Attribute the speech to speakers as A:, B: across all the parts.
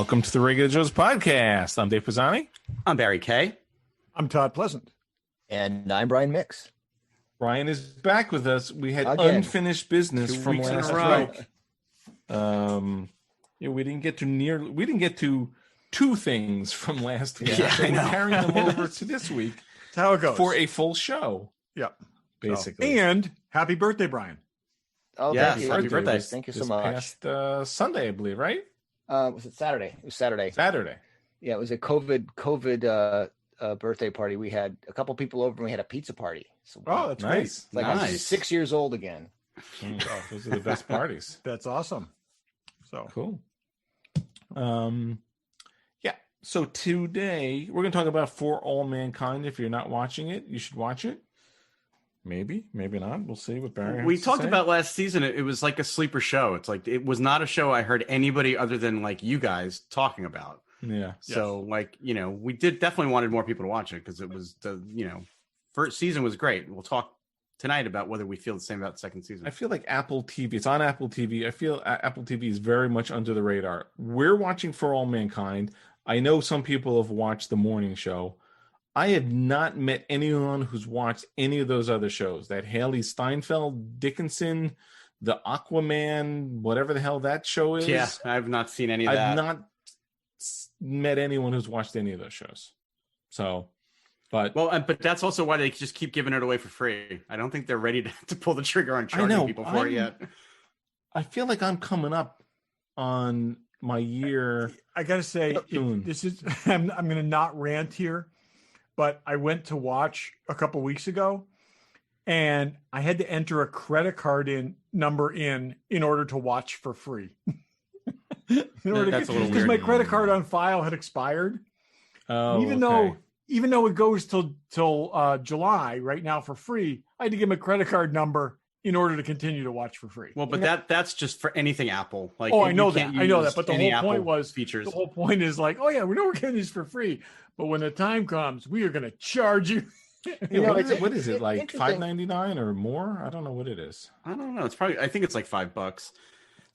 A: Welcome to the Regular Joe's podcast. I'm Dave Pisani.
B: I'm Barry Kay.
C: I'm Todd Pleasant.
D: And I'm Brian Mix.
A: Brian is back with us. We had
D: Again.
A: Unfinished business
B: 2
A: from
B: weeks in a
A: last
B: row.
A: week. We didn't get to two things from last week.
B: Yeah,
A: so
B: I
A: we're
B: know.
A: carrying them over to this week
C: That's how it goes.
A: for a full show,
C: yeah,
A: basically.
C: And happy birthday, Brian.
D: Oh,
B: Yes,
D: thank you.
B: happy birthday.
A: was
D: Thank you so
A: this
D: much.
A: Past Sunday, I believe, right?
D: Was it Saturday? It was Saturday.
A: Saturday.
D: Yeah, it was a COVID birthday party. We had a couple people over and we had a pizza party. So
C: Oh, that's
A: Nice.
D: it's like I'm
B: nice.
D: 6 years old again.
A: Those are the best parties.
C: great. That's awesome. So
A: Cool. Yeah. So today we're going to talk about For All Mankind. If you're not watching it, you should watch it. Maybe, maybe not. We'll see what Barry has
B: We
A: to
B: talked
A: say.
B: about last season. It was like a sleeper show. It's like it was not a show I heard anybody other than like you guys talking about.
A: Yeah.
B: So we did definitely wanted more people to watch it because it was first season was great. We'll talk tonight about whether we feel the same about the second season.
A: I feel like Apple TV, it's on Apple TV. I feel Apple TV is very much under the radar. We're watching For All Mankind. I know some people have watched the morning show. I have not met anyone who's watched any of those other shows. That Haley Steinfeld, Dickinson, the Aquaman, whatever the hell that show is.
B: Yeah, I've not seen any of that.
A: I've not met anyone who's watched any of those shows. So, but
B: But that's also why they just keep giving it away for free. I don't think they're ready to pull the trigger on charging people for it yet.
A: I feel like I'm coming up on my year.
C: I got to say,
A: Soon.
C: this is I'm going to not rant here, but I went to watch a couple weeks ago, and I had to enter a credit card number in order to watch for free.
B: That's a little
C: Because
B: weird.
C: my credit card on file had expired.
A: Oh,
C: even though it goes till July right now for free, I had to give my credit card number in order to continue to watch for free.
B: Well, but that's just for anything Apple. Like,
C: Oh, I
B: you
C: know
B: can't
C: that. I know
B: use
C: that. But the
B: any
C: whole point
B: Apple
C: was
B: features.
C: The whole point is like, oh yeah, we know we're getting this for free, but when the time comes, we are going to charge you.
A: Yeah,
D: know,
A: what is it like
D: interesting.
A: $5.99 or more? I don't know what it is.
B: I don't know. I think it's like $5.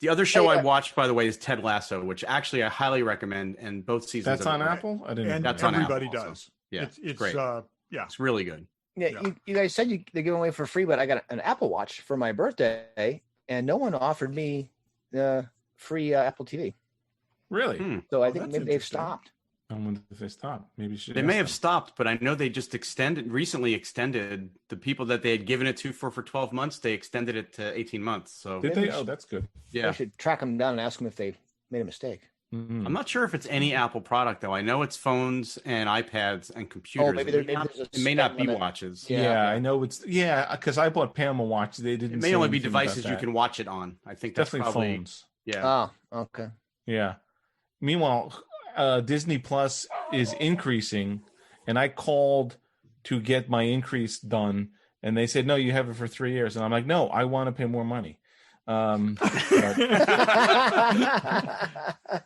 B: The other show I watched, by the way, is Ted Lasso, which actually I highly recommend. And both seasons.
A: That's
B: of it
A: on
B: are great.
A: Apple. I didn't.
C: And
B: That's on
C: everybody
B: Apple also.
C: does.
B: Yeah,
C: it's
B: great.
C: yeah.
B: It's really good.
D: Yeah,
C: Yeah.
D: You guys said they're giving away for free, but I got an Apple Watch for my birthday, and no one offered me free Apple TV.
A: Really?
D: So I
C: Oh,
D: think
C: that's
D: maybe they've
C: interesting.
D: stopped.
A: I wonder if they stopped. Maybe you should.
B: They
A: ask
B: may have
A: them.
B: stopped, but I know they just recently extended the people that they had given it to for 12 months. They extended it to 18 months. So
A: Did
D: Maybe
A: they?
D: we
A: Oh, that's good.
B: yeah,
D: I should track them down and ask them if they made a mistake.
A: Mhm.
B: I'm not sure if it's any Apple product though. I know it's phones and iPads and computers.
D: maybe
B: It may
D: there's a
B: it may not
D: spend
B: be
D: limit.
B: watches.
A: Yeah,
D: Yeah.
A: I know it's because I bought Pam a watch. They didn't.
B: It may
A: say
B: only be
A: anything about
B: devices you
A: that.
B: can watch it on. I think that's
A: Definitely
B: probably
A: phones.
B: yeah.
D: Oh, okay.
A: Yeah. Meanwhile, Disney Plus is increasing, and I called to get my increase done, and they said, "No, you have it for 3 years." And I'm like, "No, I want to pay more money." But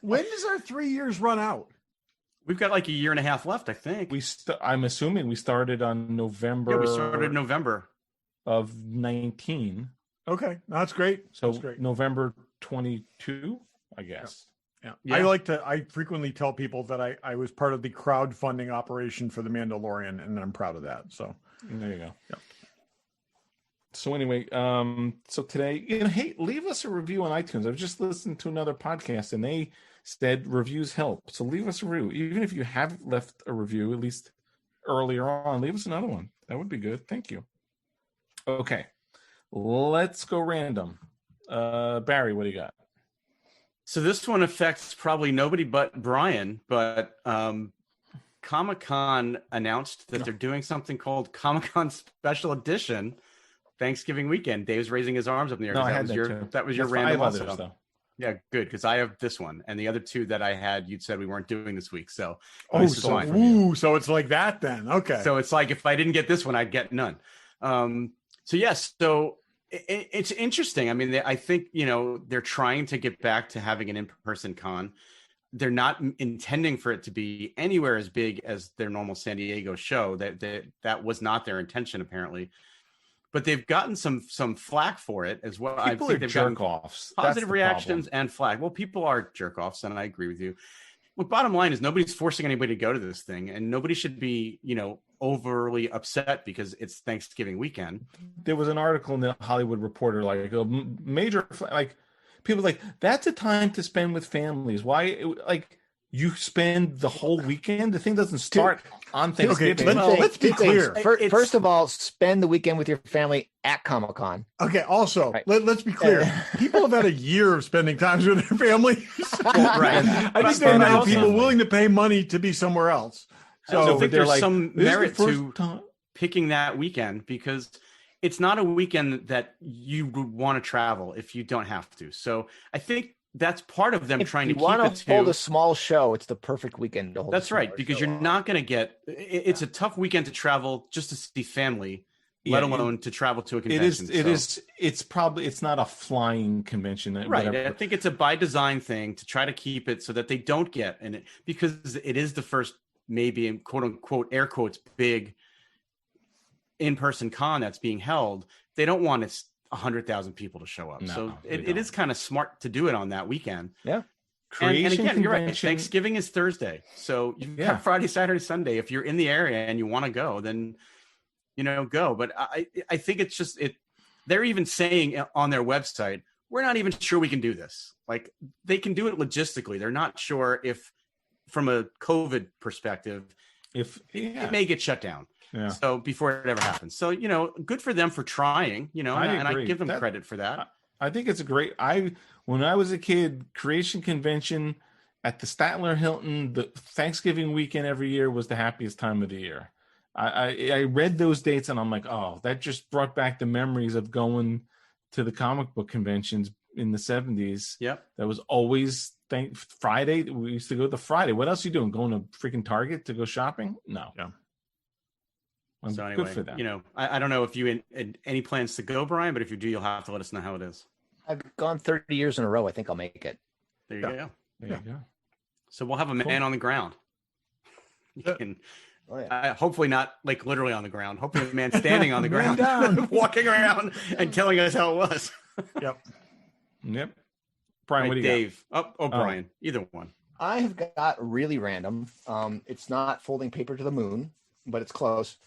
C: When does our 3 years run out?
B: We've got like a year and a half left, I think.
A: I'm assuming we started on November.
B: Yeah, we started in November.
A: of 19.
C: Okay, no, that's great.
A: So
C: That's great.
A: November 22, I guess.
C: Yeah.
B: Yeah.
C: I frequently tell people that I was part of the crowdfunding operation for The Mandalorian, and I'm proud of that. So
A: There you go.
C: Yep.
A: So anyway, so today, hey, leave us a review on iTunes. I've just listened to another podcast, and they said reviews help. So leave us a review, even if you have left a review, at least earlier on. Leave us another one. That would be good. Thank you. Okay, let's go random. Barry, what do you got?
B: So this one affects probably nobody but Brian, but Comic-Con announced that they're doing something called Comic-Con Special Edition Thanksgiving weekend. Dave's raising his arms up in the air.
A: No, I
B: 'cause
A: had that too.
B: that was your
A: There's
B: random
A: 5
B: also.
A: others, though.
B: Yeah, good, because I have this one. And the other two that I had, you'd said we weren't doing this week. So this is fine.
C: So it's like that then. Okay.
B: So it's like if I didn't get this one, I'd get none. So yes, so it's interesting. I mean, I think they're trying to get back to having an in-person con. They're not intending for it to be anywhere as big as their normal San Diego show. That was not their intention, apparently. But they've gotten some flack for it as well.
A: People
B: I think
A: are
B: they've gotten
A: jerk offs.
B: positive reactions and flack. Well, people are jerk offs, and I agree with you. Well, bottom line is nobody's forcing anybody to go to this thing, and nobody should be, overly upset because it's Thanksgiving weekend.
A: There was an article in the Hollywood Reporter, like a major, like people like that's a time to spend with families. Why, like you spend the whole weekend? The thing doesn't start on Thanksgiving.
C: Okay, let's be clear.
D: First of all, spend the weekend with your family at Comic-Con.
C: Okay. Also,
D: Right.
C: let's be clear. People have had a year of spending time with their families.
B: Right.
C: I think there are many people willing to pay money to be somewhere else.
B: So I
C: So
B: think
A: they're
B: there's
A: like,
B: some
A: this is the
B: merit
A: first
B: to
A: time-
B: picking that weekend because it's not a weekend that you would want to travel if you don't have to. So I think that's part of them trying to
D: you
B: keep
D: want
B: it
D: to hold
B: to.
D: a small show, it's the perfect weekend to hold.
B: That's
D: a
B: right,
D: smaller
B: because
D: show
B: you're
D: on.
B: not going to get. It's a tough weekend to travel just to see family,
A: Yeah,
B: let alone to travel to a
A: It
B: convention.
A: is. It's not a flying convention,
B: Right.
A: whatever.
B: I think it's a by design thing to try to keep it so that they don't get in it because it is the first, maybe in quote unquote, air quotes, big in-person con that's being held. They don't want 100,000 people to show up.
A: No,
B: So
A: they
B: it
A: don't.
B: is kind of smart to do it on that weekend.
D: Yeah.
B: And
A: Creation
B: again, you're right.
A: convention-
B: Thanksgiving is Thursday. So you've
A: Yeah.
B: got Friday, Saturday, Sunday. If you're in the area and you want to go, then, go. But I think it's just they're even saying on their website, we're not even sure we can do this. Like they can do it logistically. They're not sure if from a COVID perspective, it may get shut down.
A: Yeah.
B: So before it ever happens. So, good for them for trying, and I
A: agree.
B: give them credit for that.
A: I think it's a great. When I was a kid, Creation Convention at the Statler Hilton, the Thanksgiving weekend every year was the happiest time of the year. I read those dates and I'm like, oh, that just brought back the memories of going to the comic book conventions in the 70s.
B: Yep.
A: That was always Friday. We used to go to Friday. What else are you doing? Going to freaking Target to go shopping? No.
C: Yeah.
B: So anyway,
A: good for them.
B: I don't know if you had any plans to go, Brian, but if you do, you'll have to let us know how it is.
D: I've gone 30 years in a row. I think I'll make it.
B: There you go.
A: There you go.
B: So we'll have a man on the ground. You can,
D: Oh, yeah.
B: hopefully not like literally on the ground. Hopefully a man standing on the
C: Man
B: ground,
C: down.
B: walking around and telling us how it was.
C: Yep.
A: Yep. Brian, what do you
B: Dave. Oh, Brian. Either one.
D: I have got really random. It's not folding paper to the moon, but it's close.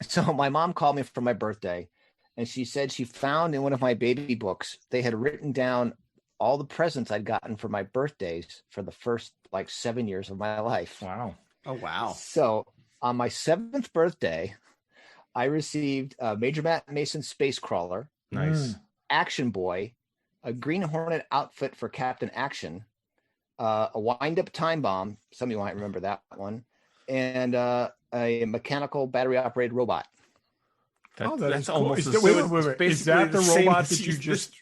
D: So my mom called me for my birthday, and she said she found in one of my baby books, they had written down all the presents I'd gotten for my birthdays for the first 7 years of my life.
A: got? Wow.
B: Oh, wow.
D: So on my 7th birthday, I received a Major Matt Mason space crawler,
A: Nice.
D: Action Boy, a Green Hornet outfit for Captain Action, a wind-up time bomb. Some of you might remember that one, and a mechanical battery-operated robot.
A: That's
C: cool.
A: almost
C: Is
A: the
C: that,
A: same.
C: wait. Is that the
B: Basically the
C: robot
B: same
C: that you
B: as
C: just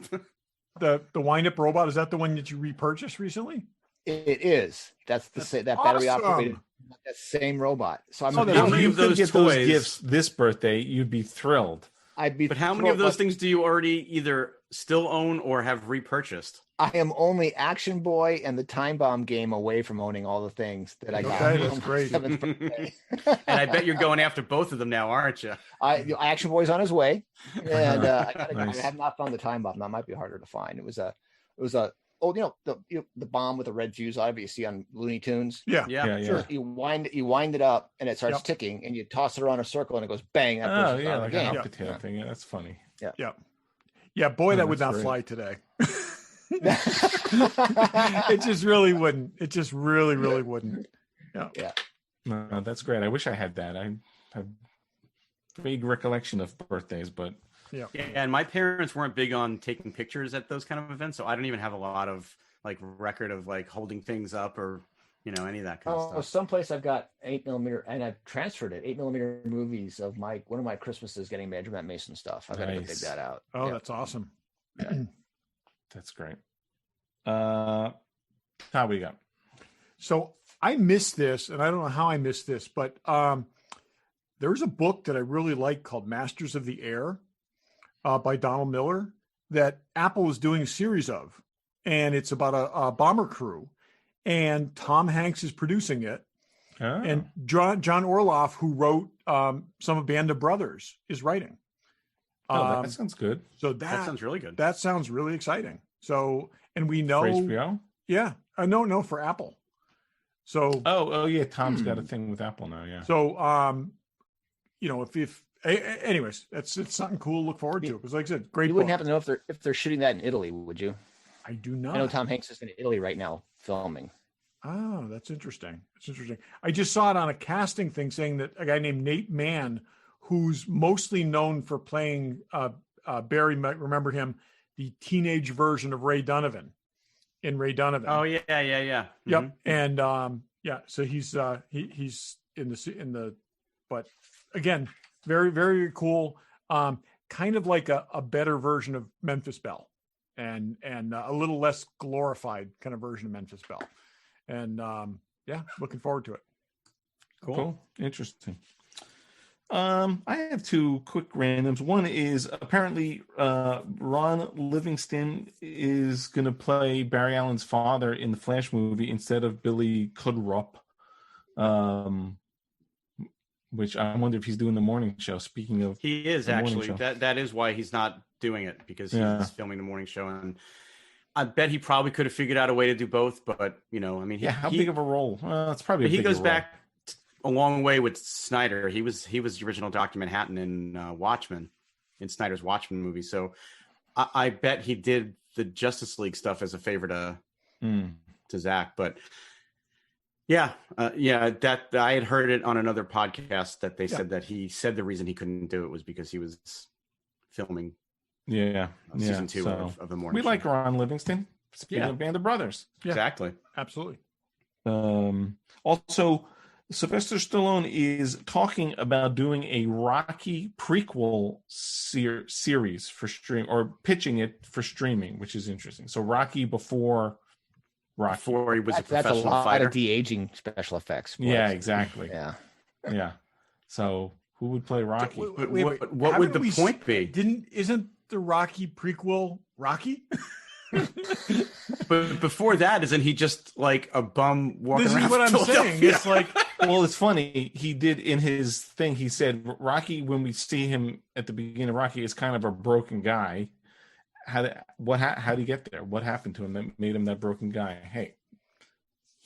C: the wind-up robot? Is that the one that you repurchased recently?
D: It is. That's that battery-operated, that same robot. So I'm.
C: Oh, that's
B: How
A: If
B: many
A: you
B: of
A: could
B: those
A: get those
B: toys-
A: gifts this birthday, you'd be thrilled.
D: I'd be.
B: But how many of those things do you already either still own or have repurchased?
D: I am only Action Boy and the Time Bomb game away from owning all the things that I got.
C: Okay,
D: on
C: that's
D: my
C: great.
D: 7th birthday.
B: And I bet you're going after both of them now, aren't you?
D: Action Boy's on his way, and
A: Nice.
D: I have not found the Time Bomb. That might be harder to find. It was a the bomb with the red fuse on it you see on Looney Tunes.
C: Yeah.
A: Yeah.
D: Sure. You wind it up and it starts
C: Yep.
D: ticking, and you toss it around a circle and it goes bang. That
A: Oh,
D: person's
A: yeah,
D: out of
A: like
D: the
A: a
D: game.
A: hot potato thing. Yeah, that's funny.
C: Yeah, boy,
A: Oh,
C: that would
A: that's
C: not
A: great.
C: fly today. It just really wouldn't. It just really wouldn't.
A: No, that's great. I wish I had that. I have vague recollection of birthdays, but
B: Yeah, and my parents weren't big on taking pictures at those kind of events, so I don't even have a lot of record of holding things up or any of that kind of stuff.
D: Someplace I've got 8mm, and I've transferred it 8mm movies of one of my Christmases getting Major Matt Mason stuff. I've got to go dig
A: Nice.
D: that out.
C: Oh,
D: Yeah.
C: that's awesome.
A: that's great. How we got?
C: So I missed this, and I don't know how I missed this, but there's a book that I really like called Masters of the Air by Donald Miller that Apple is doing a series of, and it's about a bomber crew, and Tom Hanks is producing it,
A: Oh,
C: and John Orloff, who wrote some of Band of Brothers, is writing.
A: that sounds good.
C: So
B: That sounds really good.
C: that sounds really exciting. So, and we
A: For
C: know,
A: HBO?
C: yeah, no, for Apple. So
A: Oh yeah, Tom's got a thing with Apple now. Yeah.
C: so if anyways, it's something cool to look forward to, because like I said, great
D: You
C: book.
D: wouldn't happen to know if they're shooting that in Italy, would you?
C: I do not.
D: I know Tom Hanks is in Italy right now filming.
C: Oh, that's interesting. It's interesting. I just saw it on a casting thing saying that a guy named Nate Mann, who's mostly known for playing Barry might remember him, the teenage version of Ray Donovan in Ray Donovan.
B: Oh yeah.
C: Yep.
B: Mm-hmm.
C: And so he's in the but again, very, very cool. Kind of like a better version of Memphis Belle, and a little less glorified kind of version of Memphis Belle. And looking forward to it.
A: Cool. Interesting. I have two quick randoms. One is apparently Ron Livingston is going to play Barry Allen's father in the Flash movie instead of Billy Crudup, which I wonder if he's doing the morning show. Speaking of,
B: he is actually. That is why he's not doing it, because he's filming the morning show, and I bet he probably could have figured out a way to do both. But
A: how big of a role? It's probably.
B: He goes back a long way with Snyder. He was the original Dr. Manhattan in Watchmen, in Snyder's Watchmen movie. So I bet he did the Justice League stuff as a favor to Zach. But that I had heard it on another podcast that they said that he said the reason he couldn't do it was because he was filming.
A: Season
B: 2 of the morning.
A: We like Ron Livingston. Speaking of Band of Brothers,
B: exactly,
C: absolutely.
A: Also, Sylvester Stallone is talking about doing a Rocky prequel series for stream, or pitching it for streaming, which is interesting. So Rocky before Rocky,
B: before he was a
D: that's
B: professional
D: a lot
B: fighter.
D: of de-aging special effects.
A: Yeah, exactly.
D: Yeah.
A: So who would play Rocky?
B: What would the point be?
C: Isn't the Rocky prequel Rocky?
B: But before that, isn't he just like a bum walking around?
C: This is what I'm saying. It's like,
A: well, it's funny. He did in his thing. He said Rocky, when we see him at the beginning of Rocky, is kind of a broken guy. How did he get there? What happened to him that made him that broken guy? Hey,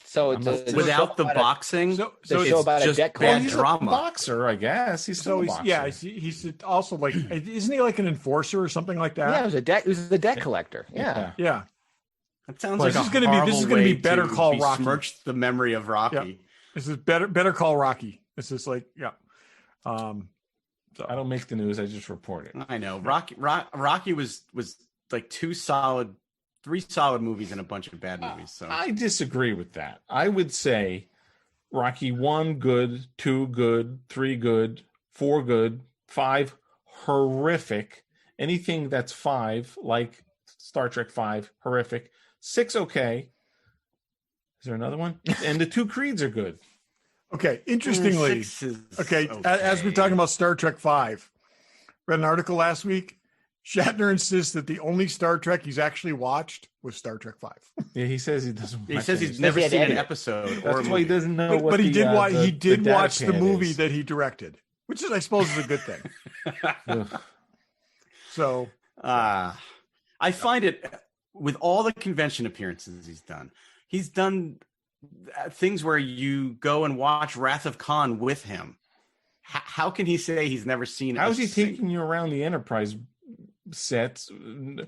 D: so it's
B: without the boxing,
D: so
B: it's
D: show about a
B: just
D: debt
B: bad
A: he's
B: drama.
A: A boxer, I guess. He's still a boxer.
C: He's also like, isn't he like an enforcer or something like that?
D: Yeah, he was the debt collector. Yeah.
B: That sounds
C: Well,
B: like
C: this is gonna be Better Call Rocky.
B: Besmirch the memory of Rocky.
C: Yep. This is Better Call Rocky. This is like,
A: So I don't make the news. I just report it.
B: I know. Rocky was like three solid movies and a bunch of bad movies. So
A: I disagree with that. I would say Rocky 1 good, 2 good, 3 good, 4 good, 5 horrific. Anything that's 5, like Star Trek 5, horrific. 6 okay. Is there another one? And the 2 Creeds are good.
C: Okay, interestingly, as we're talking about Star Trek 5, read an article last week. Shatner insists that the only Star Trek he's actually watched was Star Trek 5.
A: Yeah, he says he doesn't.
B: He says he's never seen an episode.
A: That's why he doesn't know.
C: But he did watch the movie
A: is.
C: that he directed, which is, I suppose, is a good thing. So,
B: I find it, with all the convention appearances he's done things where you go and watch Wrath of Khan with him. How can he say he's never seen?
A: How is he taking you around the Enterprise sets? And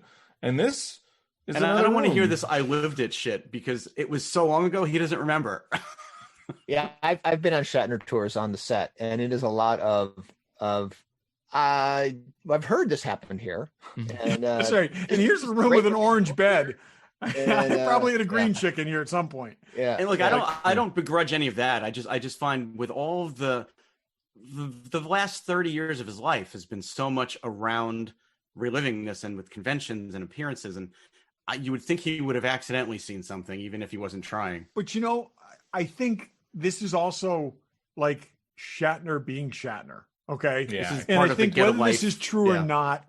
A: this is.
B: And I don't want to hear this "I lived it" shit, because it was so long ago he doesn't remember.
D: Yeah, I've been on Shatner tours on the set, and it is a lot of I've heard this happened here. And
C: sorry, and here's a room with an orange bed. I probably had a green chicken here at some point.
D: Yeah,
B: and look, I don't begrudge any of that. I just find with all of the last 30 years of his life has been so much around reliving this, and with conventions and appearances, and you would think he would have accidentally seen something, even if he wasn't trying.
C: But I think this is also like Shatner being Shatner. Okay,
A: yeah.
B: This is
C: and
B: part
C: I
B: of
C: think
B: the
C: whether this is true or not,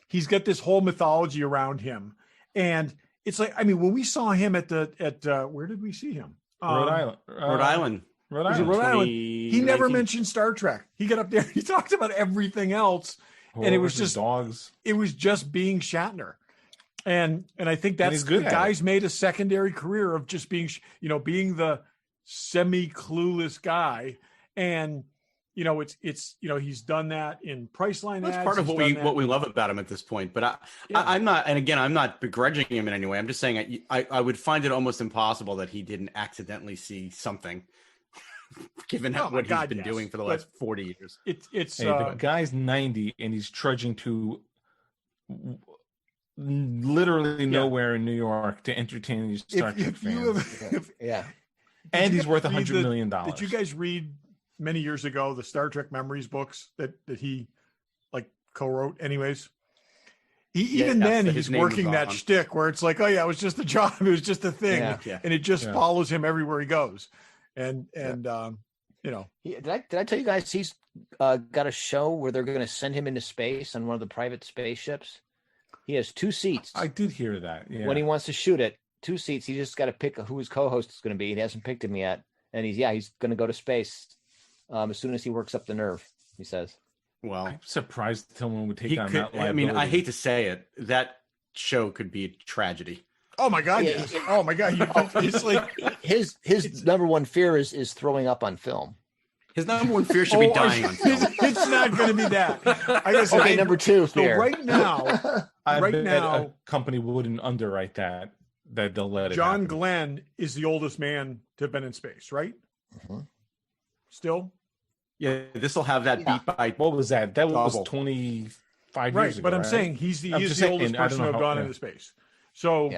C: he's got this whole mythology around him, and it's like, I mean, when we saw him at where did we see him?
A: Rhode Island.
B: Rhode Island.
C: Rhode Island. He never mentioned Star Trek. He got up there, he talked about everything else, and it was just
A: dogs.
C: It was just being Shatner, and I think that's the guy's made a secondary career of just being, being the semi-clueless guy. And, he's done that in Priceline
B: That's
C: ads.
B: part of
C: He's
B: what we love about him at this point. But I'm not, and again, I'm not begrudging him in any way. I'm just saying I would find it almost impossible that he didn't accidentally see something, given what he's been doing for the last 40 years.
A: The guy's 90 and he's trudging to literally nowhere in New York to entertain these Star Trek fans. And he's worth $100 million.
C: Did you guys read many years ago the Star Trek Memories books that he co-wrote? Anyways, he's working that shtick where it's like, oh yeah, it was just a job, it was just a thing, and it just follows him everywhere he goes. And did
D: I tell you guys he's got a show where they're going to send him into space on one of the private spaceships? He has 2 seats.
A: I did hear that. Yeah.
D: When he wants to shoot it, 2 seats. He just got to pick who his co-host is going to be. He hasn't picked him yet, and he's going to go to space as soon as he works up the nerve. He says.
B: Well,
A: I'm surprised someone would take on that liability.
B: I mean, I hate to say it, that show could be a tragedy.
C: Oh my God! Yes. Oh my God! It's like
D: his number one fear is throwing up on film.
B: His number one fear should be dying on film.
C: It's not going to be that. I guess.
D: Okay, number 2 fear.
C: So right now,
A: a company wouldn't underwrite that they'll let it.
C: John
A: happen.
C: Glenn is the oldest man to have been in space, right?
D: Mm-hmm.
C: Still.
B: Yeah, this will have that beat by.
A: What was that? That was 25 years ago.
C: But I'm saying he's the oldest person to have gone into space. So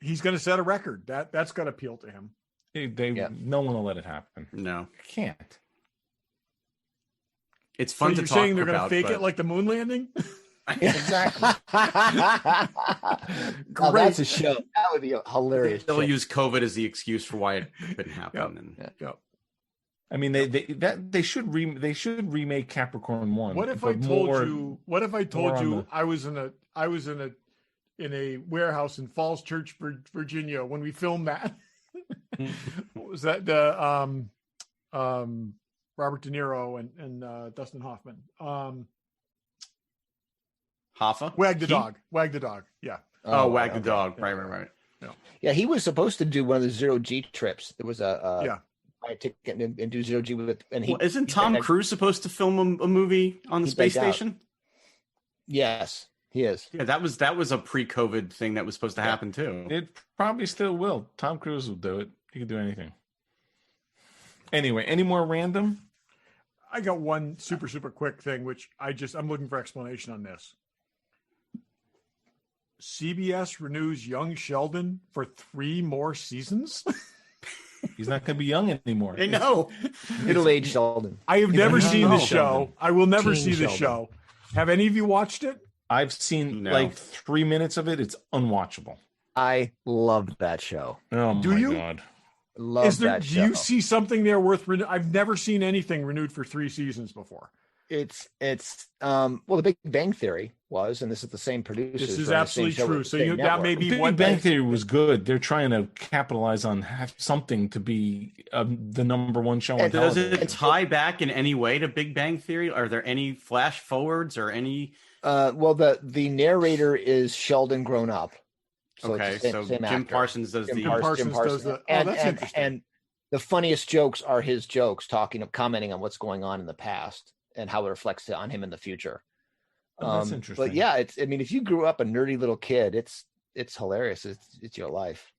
C: he's going to set a record. That's going to appeal to him.
A: No one will let it happen.
B: No,
A: can't.
B: It's fun to
C: you're
B: talk
C: saying they're going to fake
B: but...
C: it like the moon landing?
D: Exactly. Oh, that's a show. That would be hilarious.
B: They'll use COVID as the excuse for why it couldn't happen.
A: I mean, they should remake Capricorn 1.
C: What if I told you I was in a warehouse in Falls Church, Virginia when we filmed that? What was that? Robert De Niro and Dustin Hoffman.
B: Hoffa?
C: Wag the dog. Yeah.
B: Wag the dog. Right.
D: Yeah, he was supposed to do one of the 0G trips. There was buy a ticket and do 0G with it. And
B: isn't Tom Cruise supposed to film a movie on the space station?
D: Yes, he is.
B: Yeah, that was a pre-COVID thing that was supposed to happen too.
A: It probably still will. Tom Cruise will do it. He can do anything. Anyway, any more random?
C: I got one super quick thing, which I'm looking for explanation on this. CBS renews Young Sheldon for 3 more seasons.
A: He's not going to be young anymore.
B: I know.
D: Middle-aged Sheldon.
C: I have never seen the show. I will never see the show. Have any of you watched it?
A: I've seen like 3 minutes of it. It's unwatchable.
D: I loved that show.
A: Oh
C: my
A: God.
D: Love that show.
C: Do you see something there worth I've never seen anything renewed for 3 seasons before.
D: It's the Big Bang Theory was, and this is the same producers.
C: This is absolutely true. So that may be
A: Big Bang Theory was good. They're trying to capitalize on something to be the number one show on television.
B: Does it tie back in any way to Big Bang Theory? Are there any flash forwards or any?
D: The narrator is Sheldon grown up.
B: So Jim Parsons does
C: Jim Parsons does the. Oh, that's interesting.
D: And the funniest jokes are his jokes, commenting on what's going on in the past and how it reflects on him in the future.
A: That's interesting.
D: But yeah, if you grew up a nerdy little kid, it's hilarious. It's your life.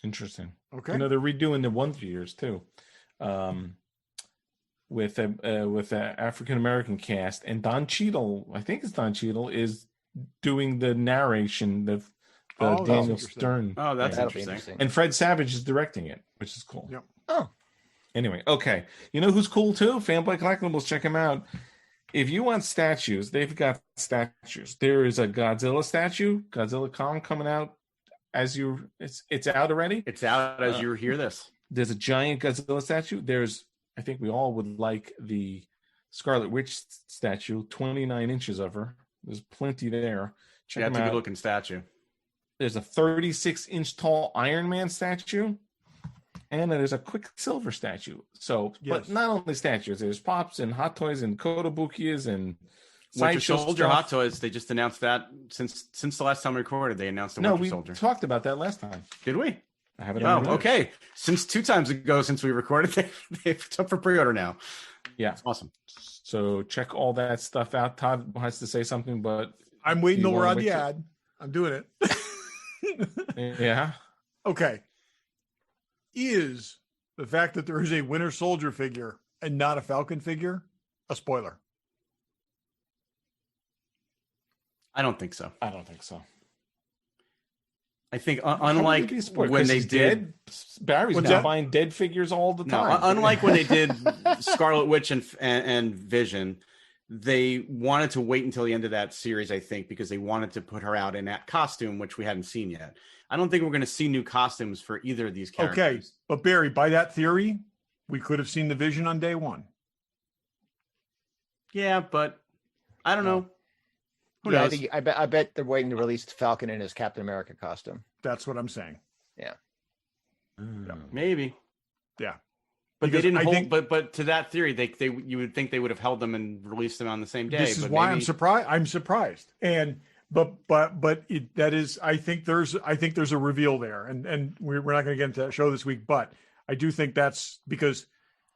A: Interesting.
C: Okay.
A: They're redoing the Wonder Years too, with a African American cast, and Don Cheadle, I think it's Don Cheadle, is doing the narration, the Daniel Stern.
B: Oh, that's interesting.
A: And Fred Savage is directing it, which is cool.
C: Yep.
D: Oh.
A: Anyway, okay. You know who's cool too? Fanboy Collectibles. Check him out. If you want statues, they've got statues. There is a Godzilla statue, Godzilla Kong, coming out it's out already.
B: It's out as you hear this.
A: There's a giant Godzilla statue. I think we all would like the Scarlet Witch statue, 29 inches of her. There's plenty there. Check them out.
B: That's a good looking statue.
A: There's a 36-inch tall Iron Man statue. And then there's a Quicksilver statue. So, but not only statues, there's pops and hot toys and Kodabukis and
B: Winter Soldier hot toys. They just announced that since the last time we recorded. They announced the Winter Soldier.
A: We talked about that last time.
B: Did we?
A: I have it on my
B: Oh,
A: list.
B: okay. Since 2 times ago since we recorded, they've up for pre-order now.
A: Yeah.
B: That's awesome.
A: So check all that stuff out. Todd has to say something, but
C: I'm waiting
A: do you
C: till we're
A: wanna
C: on
A: wait
C: the
A: till-
C: ad. I'm doing it.
A: Yeah.
C: Okay. Is the fact that there is a Winter Soldier figure and not a Falcon figure a spoiler?
B: I don't think so.
A: I don't think so.
B: I think
A: How would
B: unlike
A: it be a spoiler?
B: when
A: 'Cause
B: they
A: he's
B: did
A: dead? Barry's
C: What's
A: now
C: that?
A: buying dead figures all the
B: no,
A: time.
B: unlike when they did Scarlet Witch and Vision, they wanted to wait until the end of that series, I think, because they wanted to put her out in that costume, which we hadn't seen yet. I don't think we're going to see new costumes for either of these characters.
C: Okay. But Barry, by that theory, we could have seen the Vision on day one.
B: Yeah, but I don't know. Who
D: Yeah,
B: knows?
D: I bet they're waiting to release Falcon in his Captain America costume.
C: That's what I'm saying.
B: Maybe.
C: Yeah.
B: But
C: Because
B: they didn't
C: I
B: hold.
C: think-
B: But to that theory, they you would think they would have held them and released them on the same day.
C: This is
B: but
C: why
B: maybe,
C: I'm surprised. I'm surprised. And that is, I think there's a reveal there, and we're not going to get into that show this week, but I do think that's because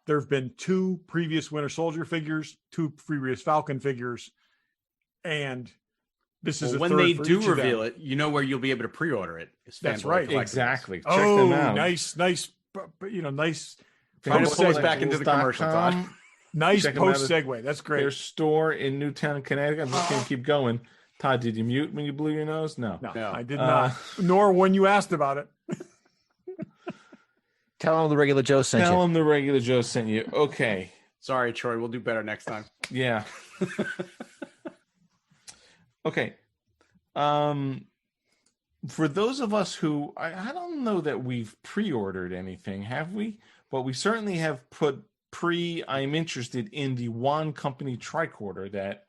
C: there have been 2 previous Winter Soldier figures, 2 previous Falcon figures, and this is
B: Well,
C: a
B: when
C: third
B: they
C: for
B: do
C: each of them.
B: reveal it, you know where you'll be able to pre-order it. It's
C: That's
B: Fanboy
C: right.
B: Collectibles.
A: Exactly. Check
C: Oh,
A: them out.
C: nice, nice, nice
B: Trying to
C: post
B: pull us
C: segue.
B: back into the commercial, Todd.
C: Nice
A: Check 'em out
C: post
A: at
C: segue. That's
A: Their
C: great.
A: store in Newtown, Connecticut. I'm just going to keep going. Todd, did you mute when you blew your nose? No.
C: No,
B: No.
C: I did not. Nor when you asked about it.
D: Tell them the regular Joe sent
A: Tell
D: you.
A: him the regular Joe sent you. Okay.
B: Sorry, Troy. We'll do better next time.
A: Yeah. Okay. For those of us who I don't know that we've pre-ordered anything, have we? But we certainly have put I'm interested in the Wan Company tricorder that